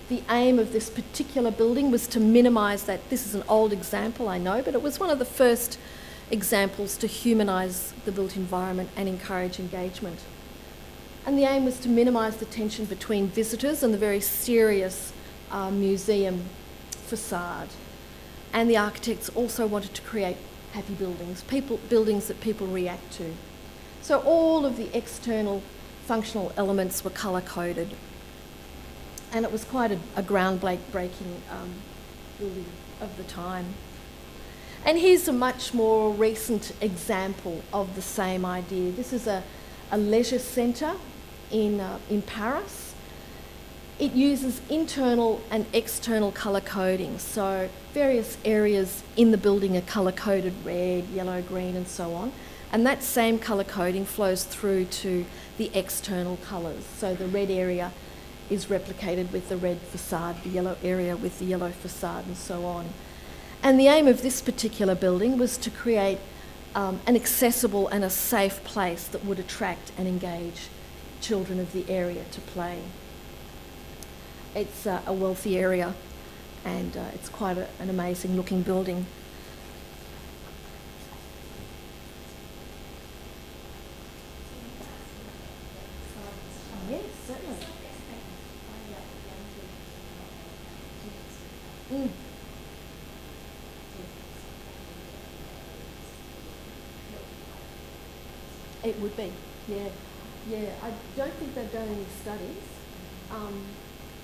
The aim of this particular building was to minimise that. This is an old example, I know, but it was one of the first examples to humanise the built environment and encourage engagement. And the aim was to minimise the tension between visitors and the very serious museum facade. And the architects also wanted to create happy buildings, buildings that people react to. So all of the external functional elements were colour-coded. And it was quite a groundbreaking building of the time. And here's a much more recent example of the same idea. This is a leisure centre in Paris. It uses internal and external colour coding. So various areas in the building are colour-coded, red, yellow, green, and so on. And that same colour coding flows through to the external colours. So the red area is replicated with the red facade, the yellow area with the yellow facade, and so on. And the aim of this particular building was to create an accessible and a safe place that would attract and engage children of the area to play. It's a wealthy area, and it's quite an amazing looking building. Yes, certainly. Mm. It would be, yeah. I don't think they've done any studies.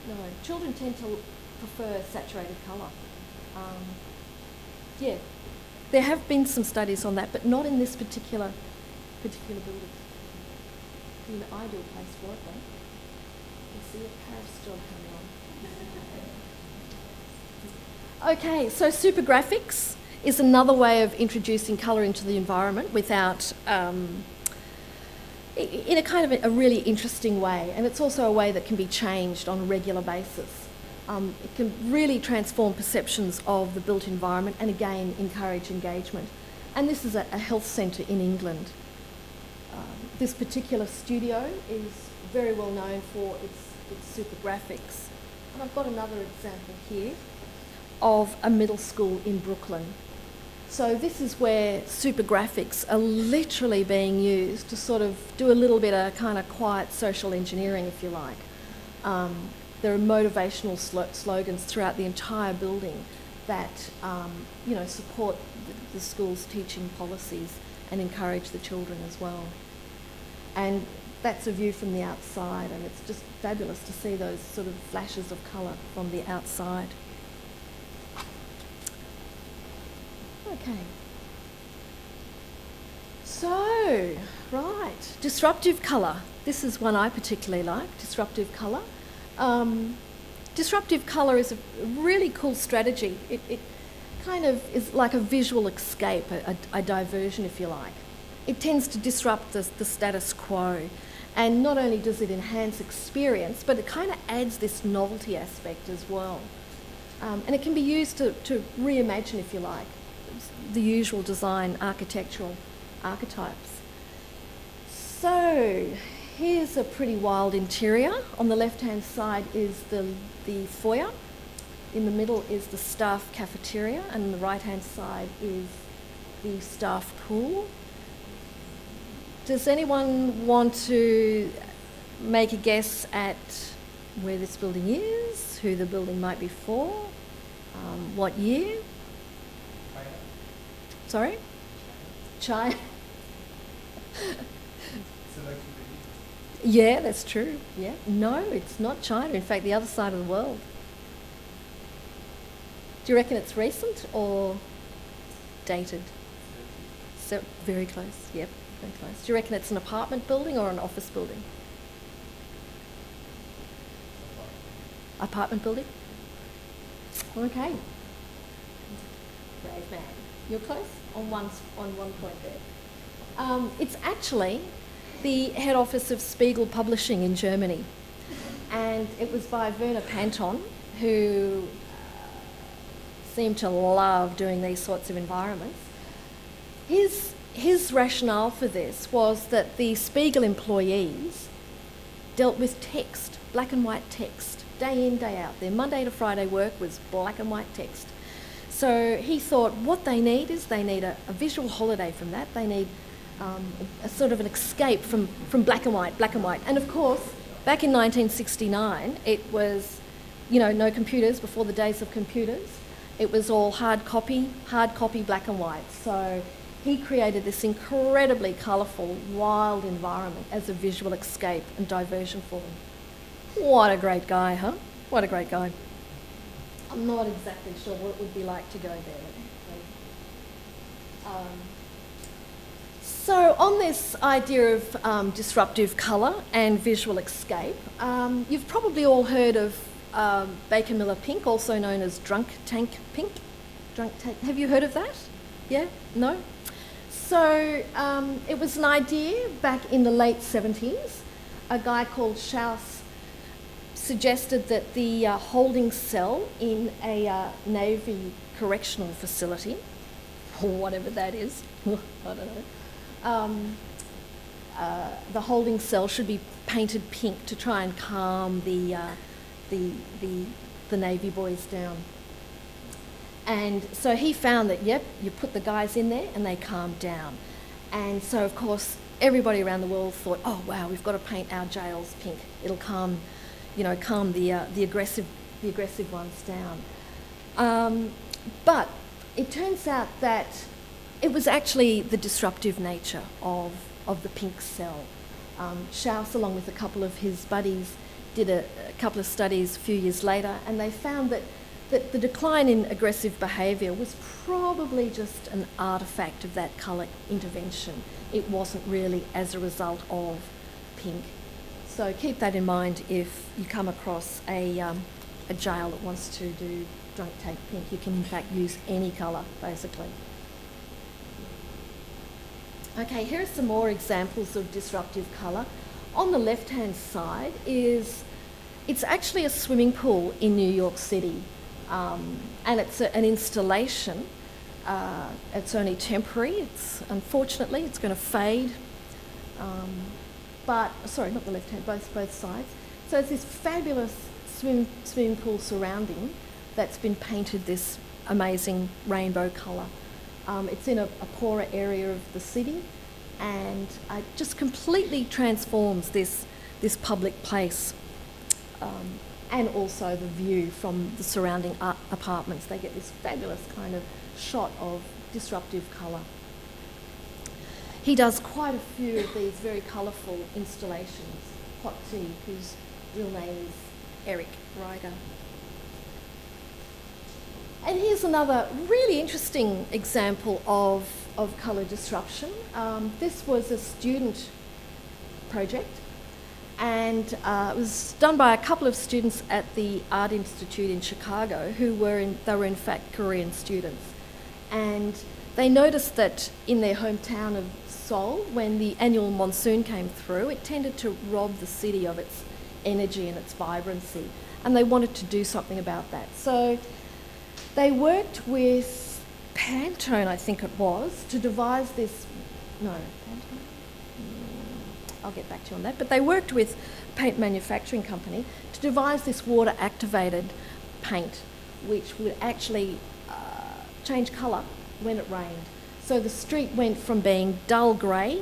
No, children tend to prefer saturated colour. There have been some studies on that, but not in this particular building. An ideal place for it, though. You can see a Paris job coming on. Okay, so super graphics is another way of introducing colour into the environment without, in a kind of a really interesting way, and it's also a way that can be changed on a regular basis. It can really transform perceptions of the built environment and again encourage engagement. And this is a health centre in England. This particular studio is very well known for its super graphics. And I've got another example here of a middle school in Brooklyn. So this is where super graphics are literally being used to sort of do a little bit of kind of quiet social engineering, if you like. There are motivational slogans throughout the entire building that support the school's teaching policies and encourage the children as well. And that's a view from the outside, and it's just fabulous to see those sort of flashes of colour from the outside. Okay. So, right, disruptive colour. This is one I particularly like, disruptive colour. Disruptive colour is a really cool strategy. It kind of is like a visual escape, a diversion, if you like. It tends to disrupt the status quo. And not only does it enhance experience, but it kind of adds this novelty aspect as well. And it can be used to reimagine, if you like, the usual design architectural archetypes. So here's a pretty wild interior. On the left-hand side is the foyer. In the middle is the staff cafeteria, and on the right-hand side is the staff pool. Does anyone want to make a guess at where this building is, who the building might be for, what year? Sorry? China. Yeah, that's true. Yeah. No, it's not China. In fact, the other side of the world. Do you reckon it's recent or dated? So very close. Yep, very close. Do you reckon it's an apartment building or an office building? Apartment building? Okay. Brave man. You're close on one point there. It's actually the head office of Spiegel Publishing in Germany, and it was by Werner Panton, who seemed to love doing these sorts of environments. His rationale for this was that the Spiegel employees dealt with text, black and white text, day in, day out. Their Monday to Friday work was black and white text. So he thought what they need is they need a visual holiday from that. They need a sort of an escape from black and white. And of course, back in 1969, it was, no computers before the days of computers. It was all hard copy, black and white. So he created this incredibly colourful, wild environment as a visual escape and diversion for them. What a great guy, huh? What a great guy. I'm not exactly sure what it would be like to go there. So on this idea of disruptive colour and visual escape, you've probably all heard of Baker Miller pink, also known as drunk tank pink. Have you heard of that? Yeah? No? So it was an idea back in the late 70s. A guy called Schaus suggested that the holding cell in a Navy correctional facility, or whatever that is, I don't know, the holding cell should be painted pink to try and calm the Navy boys down. And so he found that, yep, you put the guys in there and they calmed down. And so, of course, everybody around the world thought, oh, wow, we've got to paint our jails pink. It'll calm the aggressive ones down. But it turns out that it was actually the disruptive nature of the pink cell. Schaus, along with a couple of his buddies, did a couple of studies a few years later, and they found that the decline in aggressive behaviour was probably just an artefact of that colour intervention. It wasn't really as a result of pink. So keep that in mind if you come across a jail that wants to do drunk tank pink. You can in fact use any colour, basically. Okay, here are some more examples of disruptive colour. On the left-hand side it's actually a swimming pool in New York City. And it's an installation. It's only temporary. Unfortunately, it's going to fade. Sorry, not the left hand, both sides. So it's this fabulous swimming pool surrounding that's been painted this amazing rainbow colour. It's in a poorer area of the city, and it just completely transforms this public place. And also the view from the surrounding apartments. They get this fabulous kind of shot of disruptive colour. He does quite a few of these very colourful installations. Hot Tea, whose real name is Eric Ryder. And here's another really interesting example of colour disruption. This was a student project, and it was done by a couple of students at the Art Institute in Chicago who were in fact Korean students. And they noticed that in their hometown of Seoul, when the annual monsoon came through, it tended to rob the city of its energy and its vibrancy. And they wanted to do something about that. So they worked with Pantone, I think it was, to devise this... No, Pantone? I'll get back to you on that. But they worked with a paint manufacturing company to devise this water-activated paint, which would actually change colour when it rained. So the street went from being dull grey,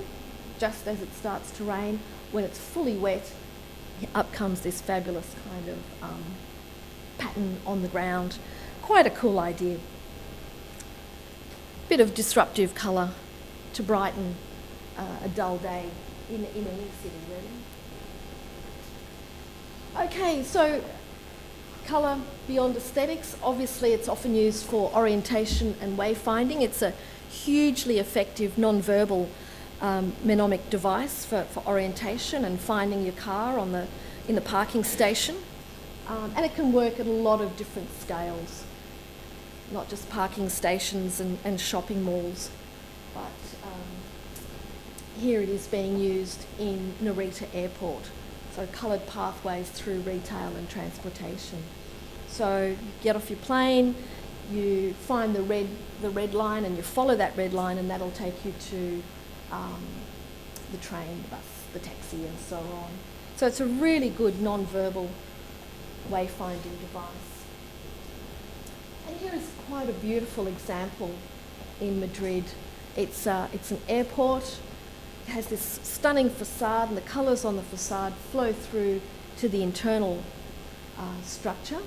just as it starts to rain. When it's fully wet, up comes this fabulous kind of pattern on the ground. Quite a cool idea. Bit of disruptive colour to brighten a dull day in any city, really. Okay, so colour beyond aesthetics. Obviously, it's often used for orientation and wayfinding. It's a hugely effective non-verbal mnemonic device for orientation and finding your car in the parking station. And it can work at a lot of different scales, not just parking stations and shopping malls, but here it is being used in Narita Airport, so coloured pathways through retail and transportation. So you get off your plane, you find the red line and you follow that red line, and that'll take you to the train, the bus, the taxi and so on. So it's a really good non-verbal wayfinding device. And here is quite a beautiful example in Madrid. It's an airport. It has this stunning facade, and the colours on the facade flow through to the internal structure.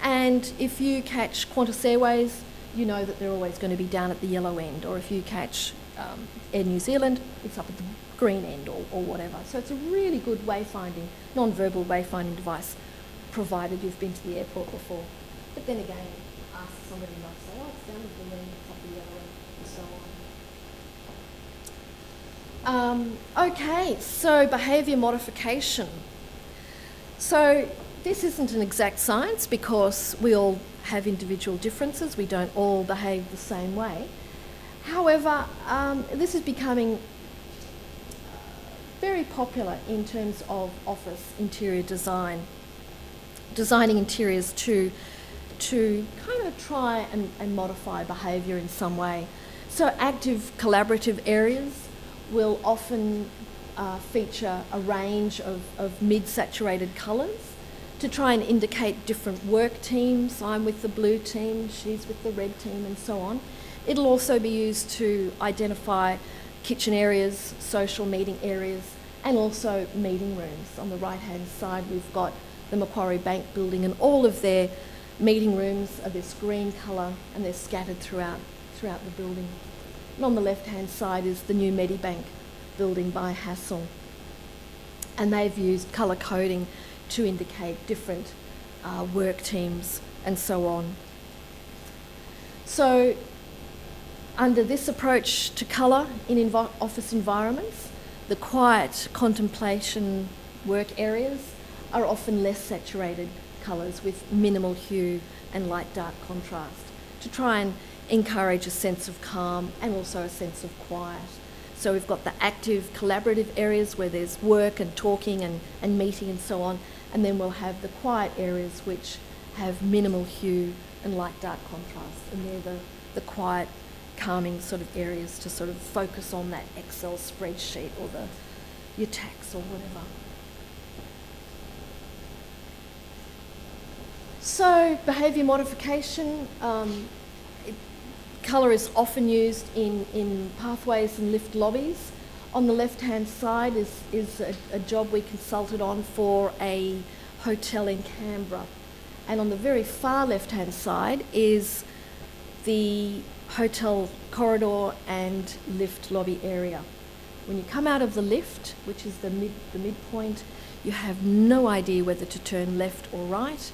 And if you catch Qantas Airways, you know that they're always going to be down at the yellow end, or if you catch Air New Zealand, it's up at the green end or whatever. So it's a really good wayfinding, non-verbal wayfinding device, provided you've been to the airport before. But then again, ask somebody, might say, oh, it's down at the green, it's up the yellow end, and so on. Okay, so behaviour modification. So this isn't an exact science because we all have individual differences. We don't all behave the same way. However, this is becoming very popular in terms of office interior design, designing interiors to kind of try and modify behaviour in some way. So active collaborative areas will often feature a range of mid-saturated colours to try and indicate different work teams. I'm with the blue team, she's with the red team, and so on. It'll also be used to identify kitchen areas, social meeting areas, and also meeting rooms. On the right-hand side, we've got the Macquarie Bank building, and all of their meeting rooms are this green colour, and they're scattered throughout the building. And on the left-hand side is the new Medibank building by Hassel. And they've used colour coding to indicate different work teams and so on. So under this approach to colour in office environments, the quiet contemplation work areas are often less saturated colours with minimal hue and light-dark contrast to try and encourage a sense of calm and also a sense of quiet. So we've got the active collaborative areas where there's work and talking and meeting and so on, and then we'll have the quiet areas which have minimal hue and light-dark contrast, and they're the quiet, calming sort of areas to sort of focus on that Excel spreadsheet or your tax or whatever. So behaviour modification, colour is often used in pathways and lift lobbies. On the left-hand side is a job we consulted on for a hotel in Canberra. And on the very far left-hand side is the hotel corridor and lift lobby area. When you come out of the lift, which is the midpoint, you have no idea whether to turn left or right.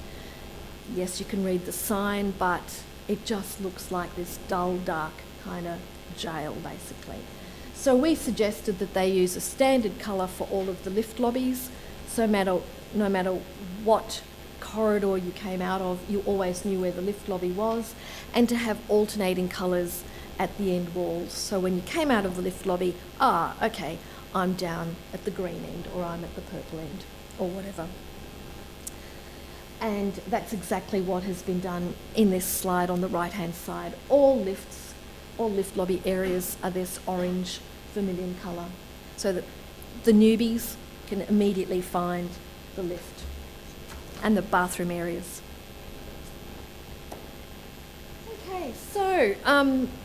Yes, you can read the sign, but it just looks like this dull, dark kind of jail, basically. So we suggested that they use a standard colour for all of the lift lobbies, so no matter what corridor you came out of, you always knew where the lift lobby was, and to have alternating colours at the end walls. So when you came out of the lift lobby, okay, I'm down at the green end, or I'm at the purple end, or whatever. And that's exactly what has been done in this slide on the right-hand side. All lift lobby areas are this orange vermilion colour, so that the newbies can immediately find the lift and the bathroom areas. Okay, so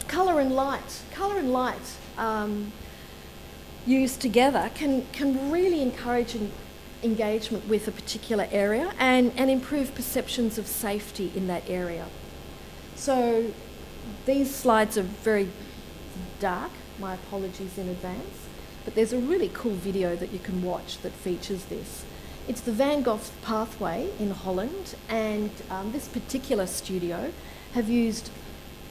colour and light. Colour and light used together can really encourage engagement with a particular area and improve perceptions of safety in that area. So these slides are very dark, my apologies in advance, but there's a really cool video that you can watch that features this. It's the Van Gogh pathway in Holland, and this particular studio have used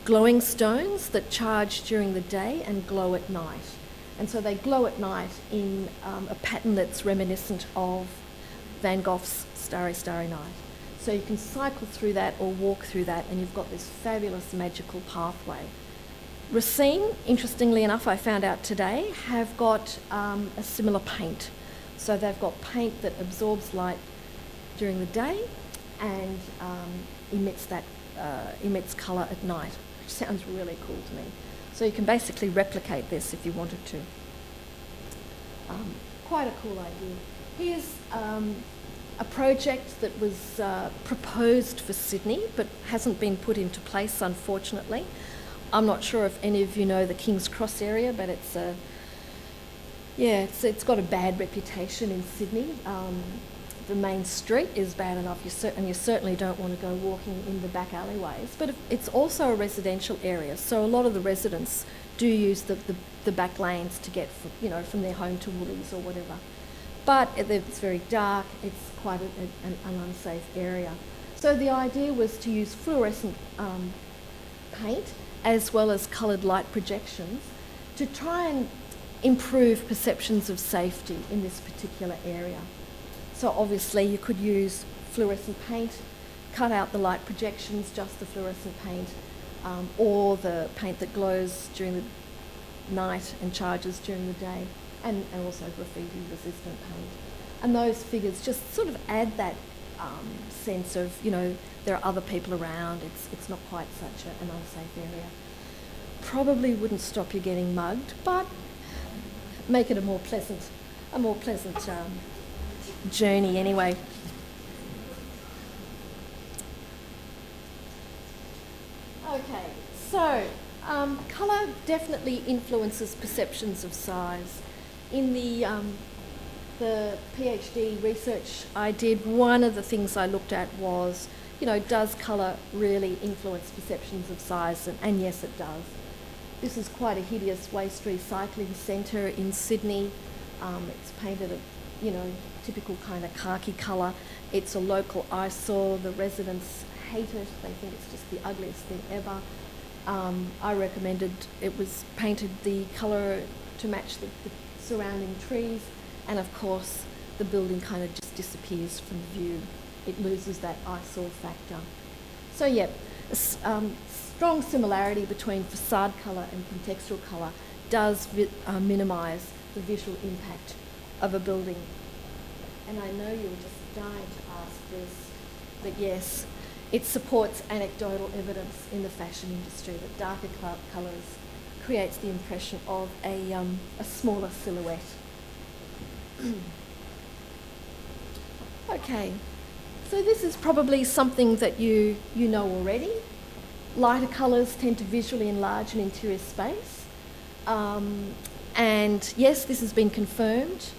glowing stones that charge during the day and glow at night. And so they glow at night in a pattern that's reminiscent of Van Gogh's Starry, Starry Night. So you can cycle through that or walk through that, and you've got this fabulous magical pathway. Racine, interestingly enough, I found out today, have got a similar paint. So they've got paint that absorbs light during the day and emits colour at night, which sounds really cool to me. So you can basically replicate this if you wanted to. Quite a cool idea. Here's a project that was proposed for Sydney but hasn't been put into place, unfortunately. I'm not sure if any of you know the King's Cross area, but it's got a bad reputation in Sydney. The main street is bad enough, and you certainly don't want to go walking in the back alleyways. But it's also a residential area, so a lot of the residents do use the back lanes to get from their home to Woolies or whatever. But it's very dark, it's quite an unsafe area. So the idea was to use fluorescent paint as well as coloured light projections to try and improve perceptions of safety in this particular area. So obviously you could use fluorescent paint, cut out the light projections, just the fluorescent paint, or the paint that glows during the night and charges during the day, and also graffiti resistant paint. And those figures just sort of add that sense of, there are other people around, it's not quite such an unsafe area. Probably wouldn't stop you getting mugged, but make it a more pleasant journey anyway. Okay, so colour definitely influences perceptions of size. In the PhD research I did, one of the things I looked at was, does colour really influence perceptions of size? And yes, it does. This is quite a hideous waste recycling centre in Sydney. It's painted a, typical kind of khaki colour. It's a local eyesore. The residents hate it. They think it's just the ugliest thing ever. I recommended it was painted the colour to match the surrounding trees, and of course the building kind of just disappears from view. It loses that eyesore factor. So yeah, strong similarity between facade colour and contextual colour does minimise the visual impact of a building. And I know you were just dying to ask this, but yes, it supports anecdotal evidence in the fashion industry that darker colours creates the impression of a smaller silhouette. Okay, so this is probably something that you know already. Lighter colours tend to visually enlarge an interior space. And yes, this has been confirmed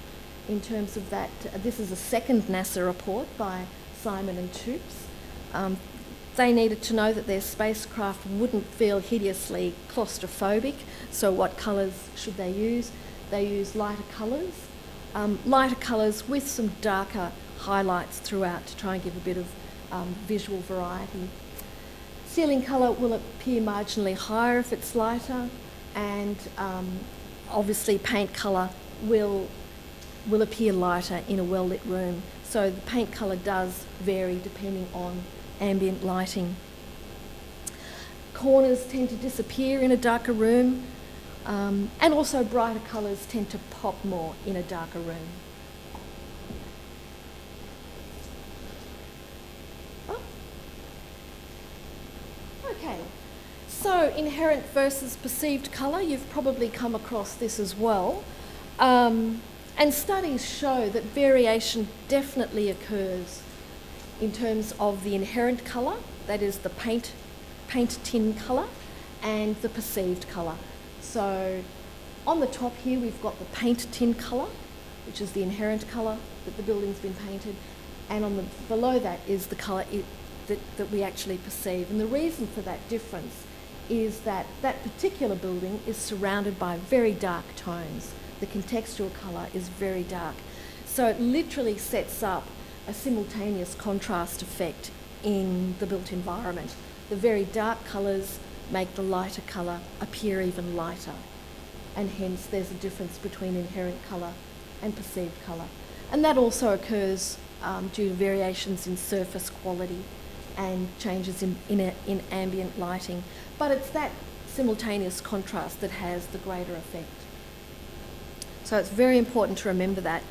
in terms of that. This is a second NASA report by Simon and Toops. They needed to know that their spacecraft wouldn't feel hideously claustrophobic, so what colours should they use? They use lighter colours with some darker highlights throughout to try and give a bit of visual variety. Ceiling colour will appear marginally higher if it's lighter, and obviously paint colour will appear lighter in a well-lit room. So the paint colour does vary depending on ambient lighting. Corners tend to disappear in a darker room, and also brighter colours tend to pop more in a darker room. Oh. Okay, so inherent versus perceived colour, you've probably come across this as well. And studies show that variation definitely occurs in terms of the inherent colour, that is the paint tin colour, and the perceived colour. So on the top here we've got the paint tin colour, which is the inherent colour that the building's been painted, and below that is the colour that we actually perceive. And the reason for that difference is that that particular building is surrounded by very dark tones. The contextual colour is very dark. So it literally sets up a simultaneous contrast effect in the built environment. The very dark colours make the lighter colour appear even lighter, and hence there's a difference between inherent colour and perceived colour. And that also occurs due to variations in surface quality and changes in ambient lighting. But it's that simultaneous contrast that has the greater effect. So it's very important to remember that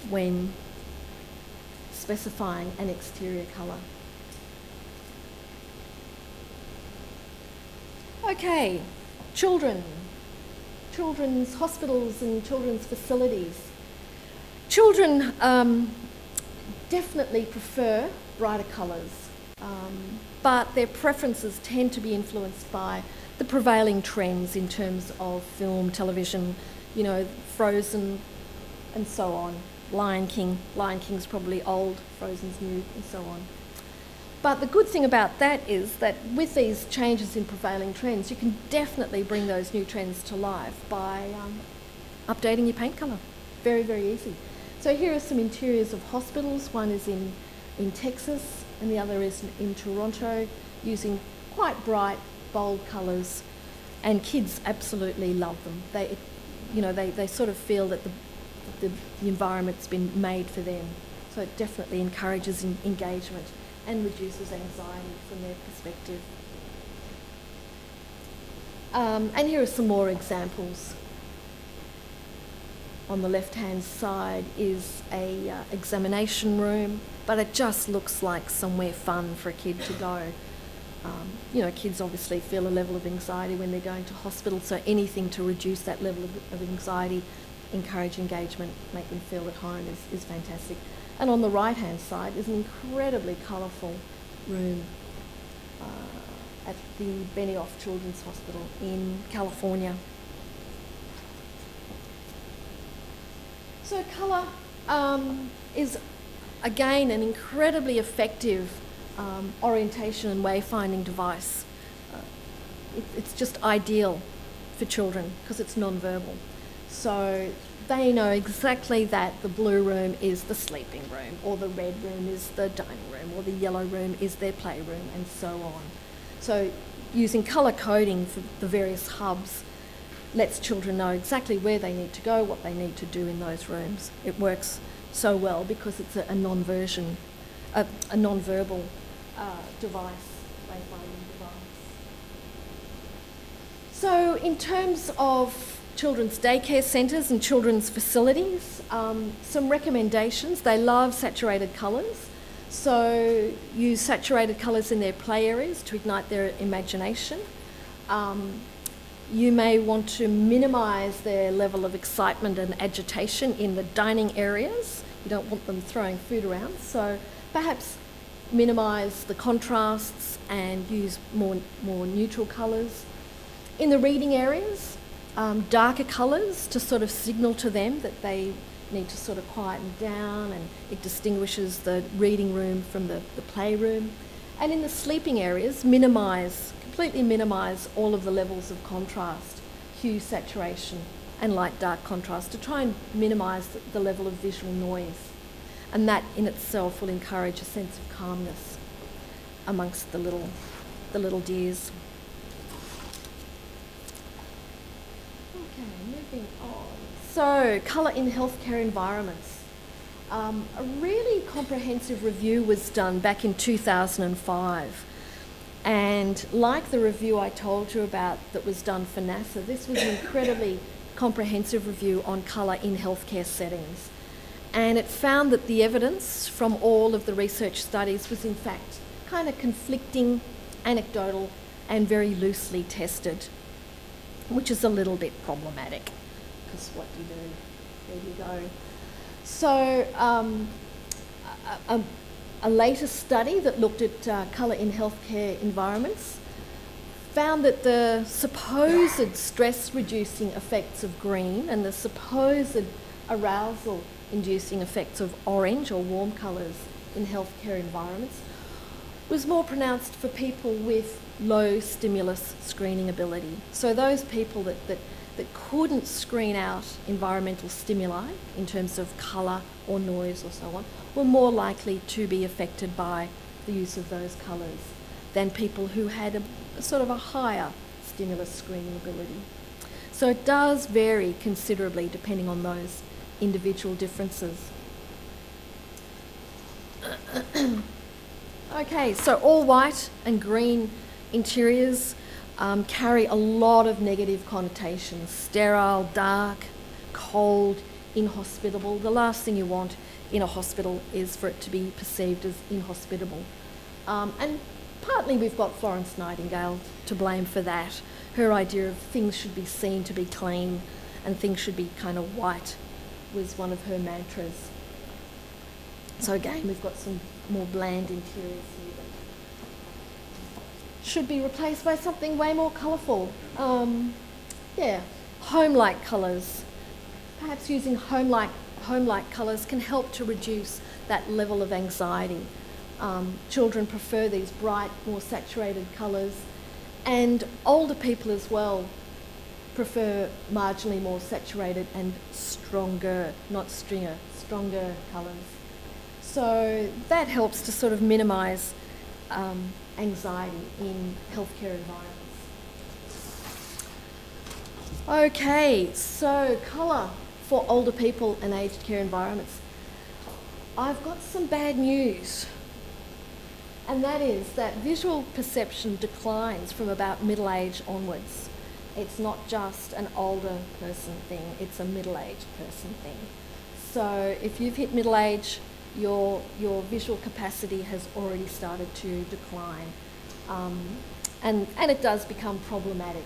when specifying an exterior colour. Okay, children's hospitals and children's facilities. Children definitely prefer brighter colours, but their preferences tend to be influenced by the prevailing trends in terms of film, television, Frozen and so on. Lion King's probably old, Frozen's new, and so on. But the good thing about that is that with these changes in prevailing trends, you can definitely bring those new trends to life by updating your paint colour. Very, very easy. So here are some interiors of hospitals. One is in Texas and the other is in Toronto, using quite bright, bold colours, and kids absolutely love them. They sort of feel that the environment's been made for them. So it definitely encourages engagement and reduces anxiety from their perspective. And here are some more examples. On the left-hand side is a examination room, but it just looks like somewhere fun for a kid to go. Kids obviously feel a level of anxiety when they're going to hospital, so anything to reduce that level of anxiety, encourage engagement, make them feel at home is fantastic. And on the right-hand side is an incredibly colourful room at the Benioff Children's Hospital in California. So colour is, again, an incredibly effective orientation and wayfinding device. It's just ideal for children because it's non-verbal. So they know exactly that the blue room is the sleeping room, or the red room is the dining room, or the yellow room is their playroom, and so on. So using colour coding for the various hubs lets children know exactly where they need to go, what they need to do in those rooms. It works so well because it's a non-verbal device, wayfinding device. So in terms of children's daycare centres and children's facilities, some recommendations. They love saturated colours, so use saturated colours in their play areas to ignite their imagination. You may want to minimise their level of excitement and agitation in the dining areas. You don't want them throwing food around, so perhaps minimise the contrasts and use more neutral colours. In the reading areas, darker colours to sort of signal to them that they need to sort of quieten down, and it distinguishes the reading room from the playroom. And in the sleeping areas, completely minimise all of the levels of contrast, hue, saturation and light-dark contrast, to try and minimise the level of visual noise. And that in itself will encourage a sense of calmness amongst the little dears. Moving on. So, colour in healthcare environments. A really comprehensive review was done back in 2005. And like the review I told you about that was done for NASA, this was an incredibly comprehensive review on colour in healthcare settings. And it found that the evidence from all of the research studies was in fact kind of conflicting, anecdotal, and very loosely tested, which is a little bit problematic, because what do you do? There you go. So a later study that looked at colour in healthcare environments found that the supposed stress-reducing effects of green and the supposed arousal-inducing effects of orange or warm colours in healthcare environments was more pronounced for people with low stimulus screening ability. So those people that couldn't screen out environmental stimuli in terms of colour or noise or so on were more likely to be affected by the use of those colours than people who had a sort of a higher stimulus screening ability. So it does vary considerably depending on those individual differences. Okay, so all white and green interiors carry a lot of negative connotations: sterile, dark, cold, inhospitable. The last thing you want in a hospital is for it to be perceived as inhospitable. And partly we've got Florence Nightingale to blame for that. Her idea of things should be seen to be clean and things should be kind of white was one of her mantras. So again, we've got some more bland interiors here that should be replaced by something way more colourful. Home-like colours. Perhaps using home-like colours can help to reduce that level of anxiety. Children prefer these bright, more saturated colours, and older people as well prefer marginally more saturated and stronger, not stringer, stronger colours. So that helps to sort of minimise anxiety in healthcare environments. Okay, so colour for older people and aged care environments. I've got some bad news, and that is that visual perception declines from about middle age onwards. It's not just an older person thing, it's a middle-aged person thing. So if you've hit middle age, your visual capacity has already started to decline, and it does become problematic.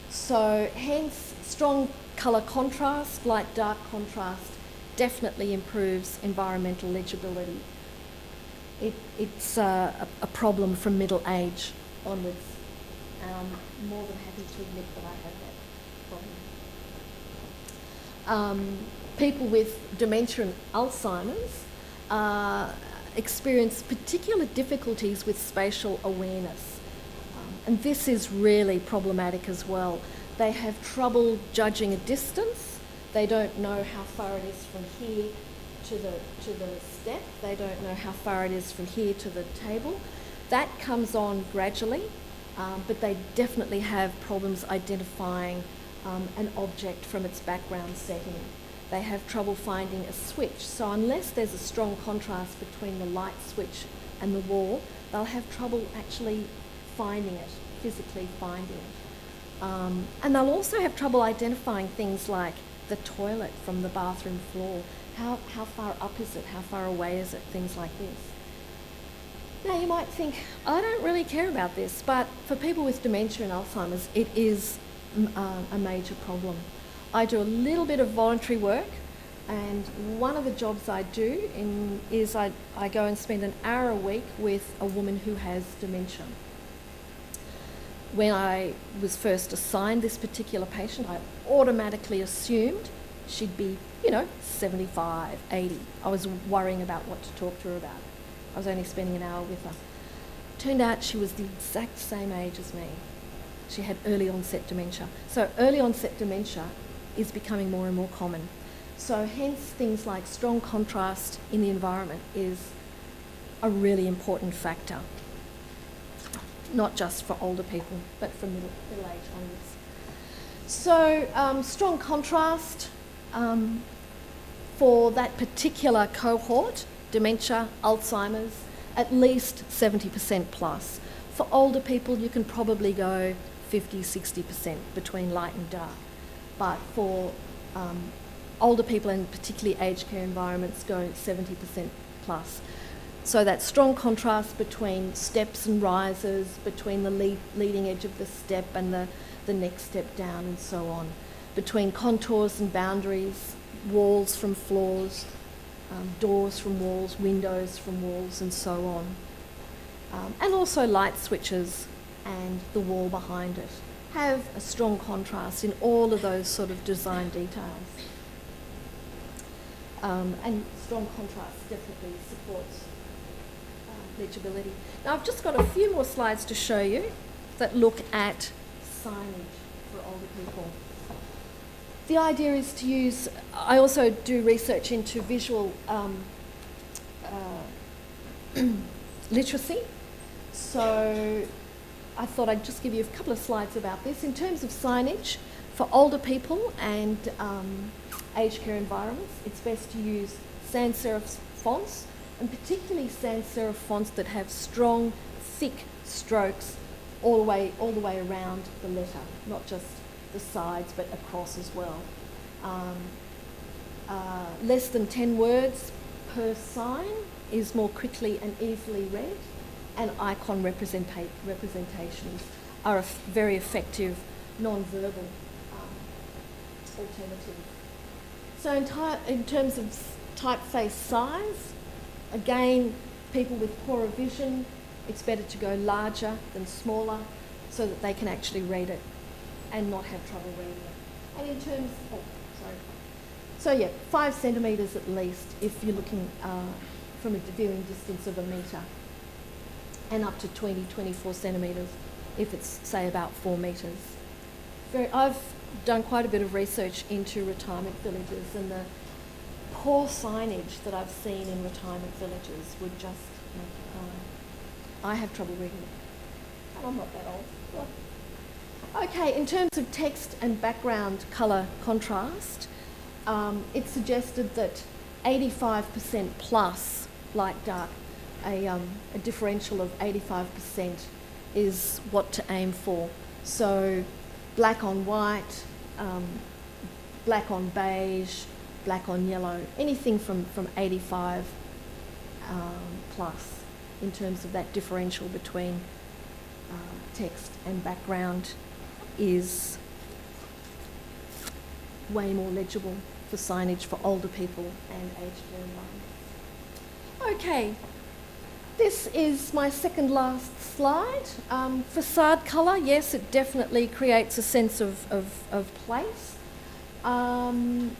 So hence, strong colour contrast, light-dark contrast, definitely improves environmental legibility. It's a problem from middle age onwards, and I'm more than happy to admit that I have that problem. People with dementia and Alzheimer's experience particular difficulties with spatial awareness, and this is really problematic as well. They have trouble judging a distance. They don't know how far it is from here to the step. They don't know how far it is from here to the table. That comes on gradually, but they definitely have problems identifying an object from its background setting. They have trouble finding a switch. So unless there's a strong contrast between the light switch and the wall, they'll have trouble actually finding it, physically finding it. And they'll also have trouble identifying things like the toilet from the bathroom floor. How far up is it? How far away is it? Things like this. Now you might think, I don't really care about this, but for people with dementia and Alzheimer's, it is a major problem. I do a little bit of voluntary work, and one of the jobs I do is I go and spend an hour a week with a woman who has dementia. When I was first assigned this particular patient, I automatically assumed she'd be, 75, 80. I was worrying about what to talk to her about. I was only spending an hour with her. Turned out she was the exact same age as me. She had early onset dementia. So early onset dementia is becoming more and more common. So hence things like strong contrast in the environment is a really important factor, not just for older people, but for middle age onwards. So strong contrast for that particular cohort, dementia, Alzheimer's, at least 70% plus. For older people, you can probably go 50, 60% between light and dark. But for older people, and particularly aged care environments, go 70% plus. So that strong contrast between steps and rises, between the leading edge of the step and the next step down and so on, between contours and boundaries, walls from floors, doors from walls, windows from walls and so on. And also light switches and the wall behind it have a strong contrast in all of those sort of design details. And strong contrast definitely supports legibility. Now I've just got a few more slides to show you that look at signage for older people. The idea is to use, I also do research into visual literacy, so I thought I'd just give you a couple of slides about this. In terms of signage, for older people and aged care environments, it's best to use sans serif fonts, and particularly sans serif fonts that have strong, thick strokes all the way around the letter, not just the sides but across as well. Less than 10 words per sign is more quickly and easily read, and icon representations are a very effective non-verbal alternative. So in terms of typeface size, again, people with poorer vision, it's better to go larger than smaller so that they can actually read it and not have trouble reading it. And in terms, so yeah, 5 centimetres at least if you're looking from a viewing distance of 1 metre, and up to 24 centimetres if it's, say, about 4 metres. I've done quite a bit of research into retirement villages, and the poor signage that I've seen in retirement villages would just make you cry. I have trouble reading it, and I'm not that old. Okay, in terms of text and background colour contrast, it's suggested that 85% plus light dark, a differential of 85% is what to aim for. So black on white, black on beige, black on yellow, anything from 85 plus in terms of that differential between text and background is way more legible for signage for older people and aged care environments. Okay, this is my second last slide. Facade colour, yes, it definitely creates a sense of place. In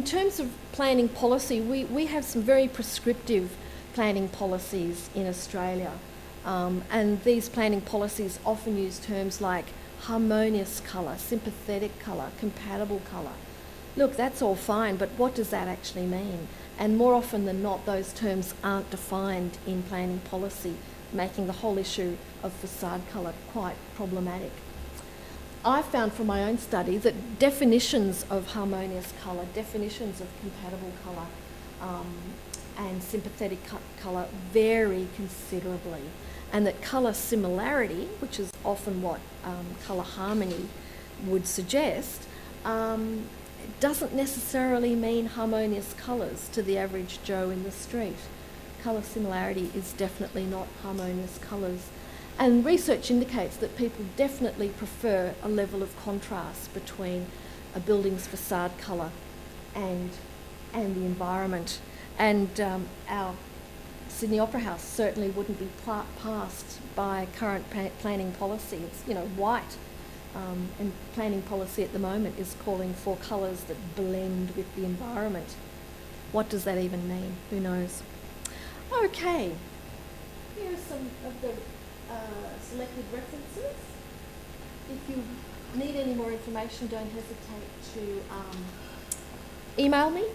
terms of planning policy, we have some very prescriptive planning policies in Australia, and these planning policies often use terms like harmonious colour, sympathetic colour, compatible colour. Look, that's all fine, but what does that actually mean? And more often than not, those terms aren't defined in planning policy, making the whole issue of facade colour quite problematic. I found from my own study that definitions of harmonious colour, definitions of compatible colour and sympathetic colour vary considerably, and that colour similarity, which is often what colour harmony would suggest, doesn't necessarily mean harmonious colours to the average Joe in the street. Colour similarity is definitely not harmonious colours. And research indicates that people definitely prefer a level of contrast between a building's facade colour and the environment. And our Sydney Opera House certainly wouldn't be passed by current planning policy. It's, white. And planning policy at the moment is calling for colours that blend with the environment. What does that even mean? Who knows? Okay, here are some of the selected references. If you need any more information, don't hesitate to email me.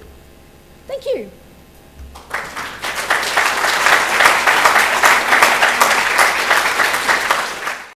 Thank you.